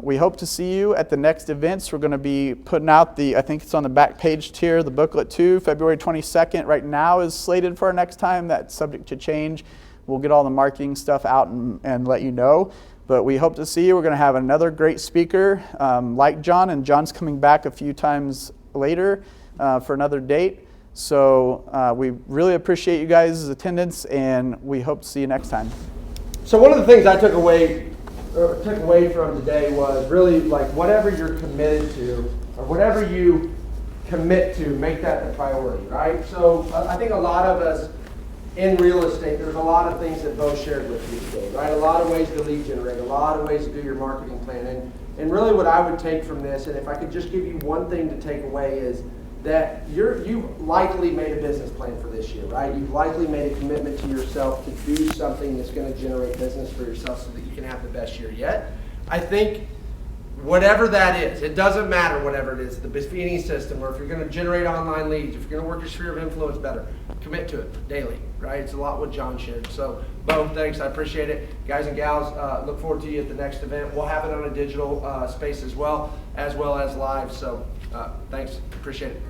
we hope to see you at the next events. We're going to be putting out I think it's on the back page here, the booklet too, February 22nd right now is slated for our next time. That's subject to change. We'll get all the marketing stuff out and let you know. But we hope to see you. We're going to have another great speaker like John, and John's coming back a few times later for another date. So we really appreciate you guys' attendance, and we hope to see you next time. So one of the things I took away from today was really like whatever you're committed to, or whatever you commit to, make that the priority, right? So I think a lot of us in real estate, there's a lot of things that Bo shared with you today, right? A lot of ways to lead generate, a lot of ways to do your marketing plan. And really what I would take from this, and if I could just give you one thing to take away, is that you've likely made a business plan for this year, right? You've likely made a commitment to yourself to do something that's going to generate business for yourself so that you can have the best year yet. I think whatever that is, it doesn't matter whatever it is, the Buffini system, or if you're going to generate online leads, if you're going to work your sphere of influence better, commit to it daily, right? It's a lot what John shared. So, Bo, thanks. I appreciate it. Guys and gals, look forward to you at the next event. We'll have it on a digital space as well as live. So, thanks. Appreciate it.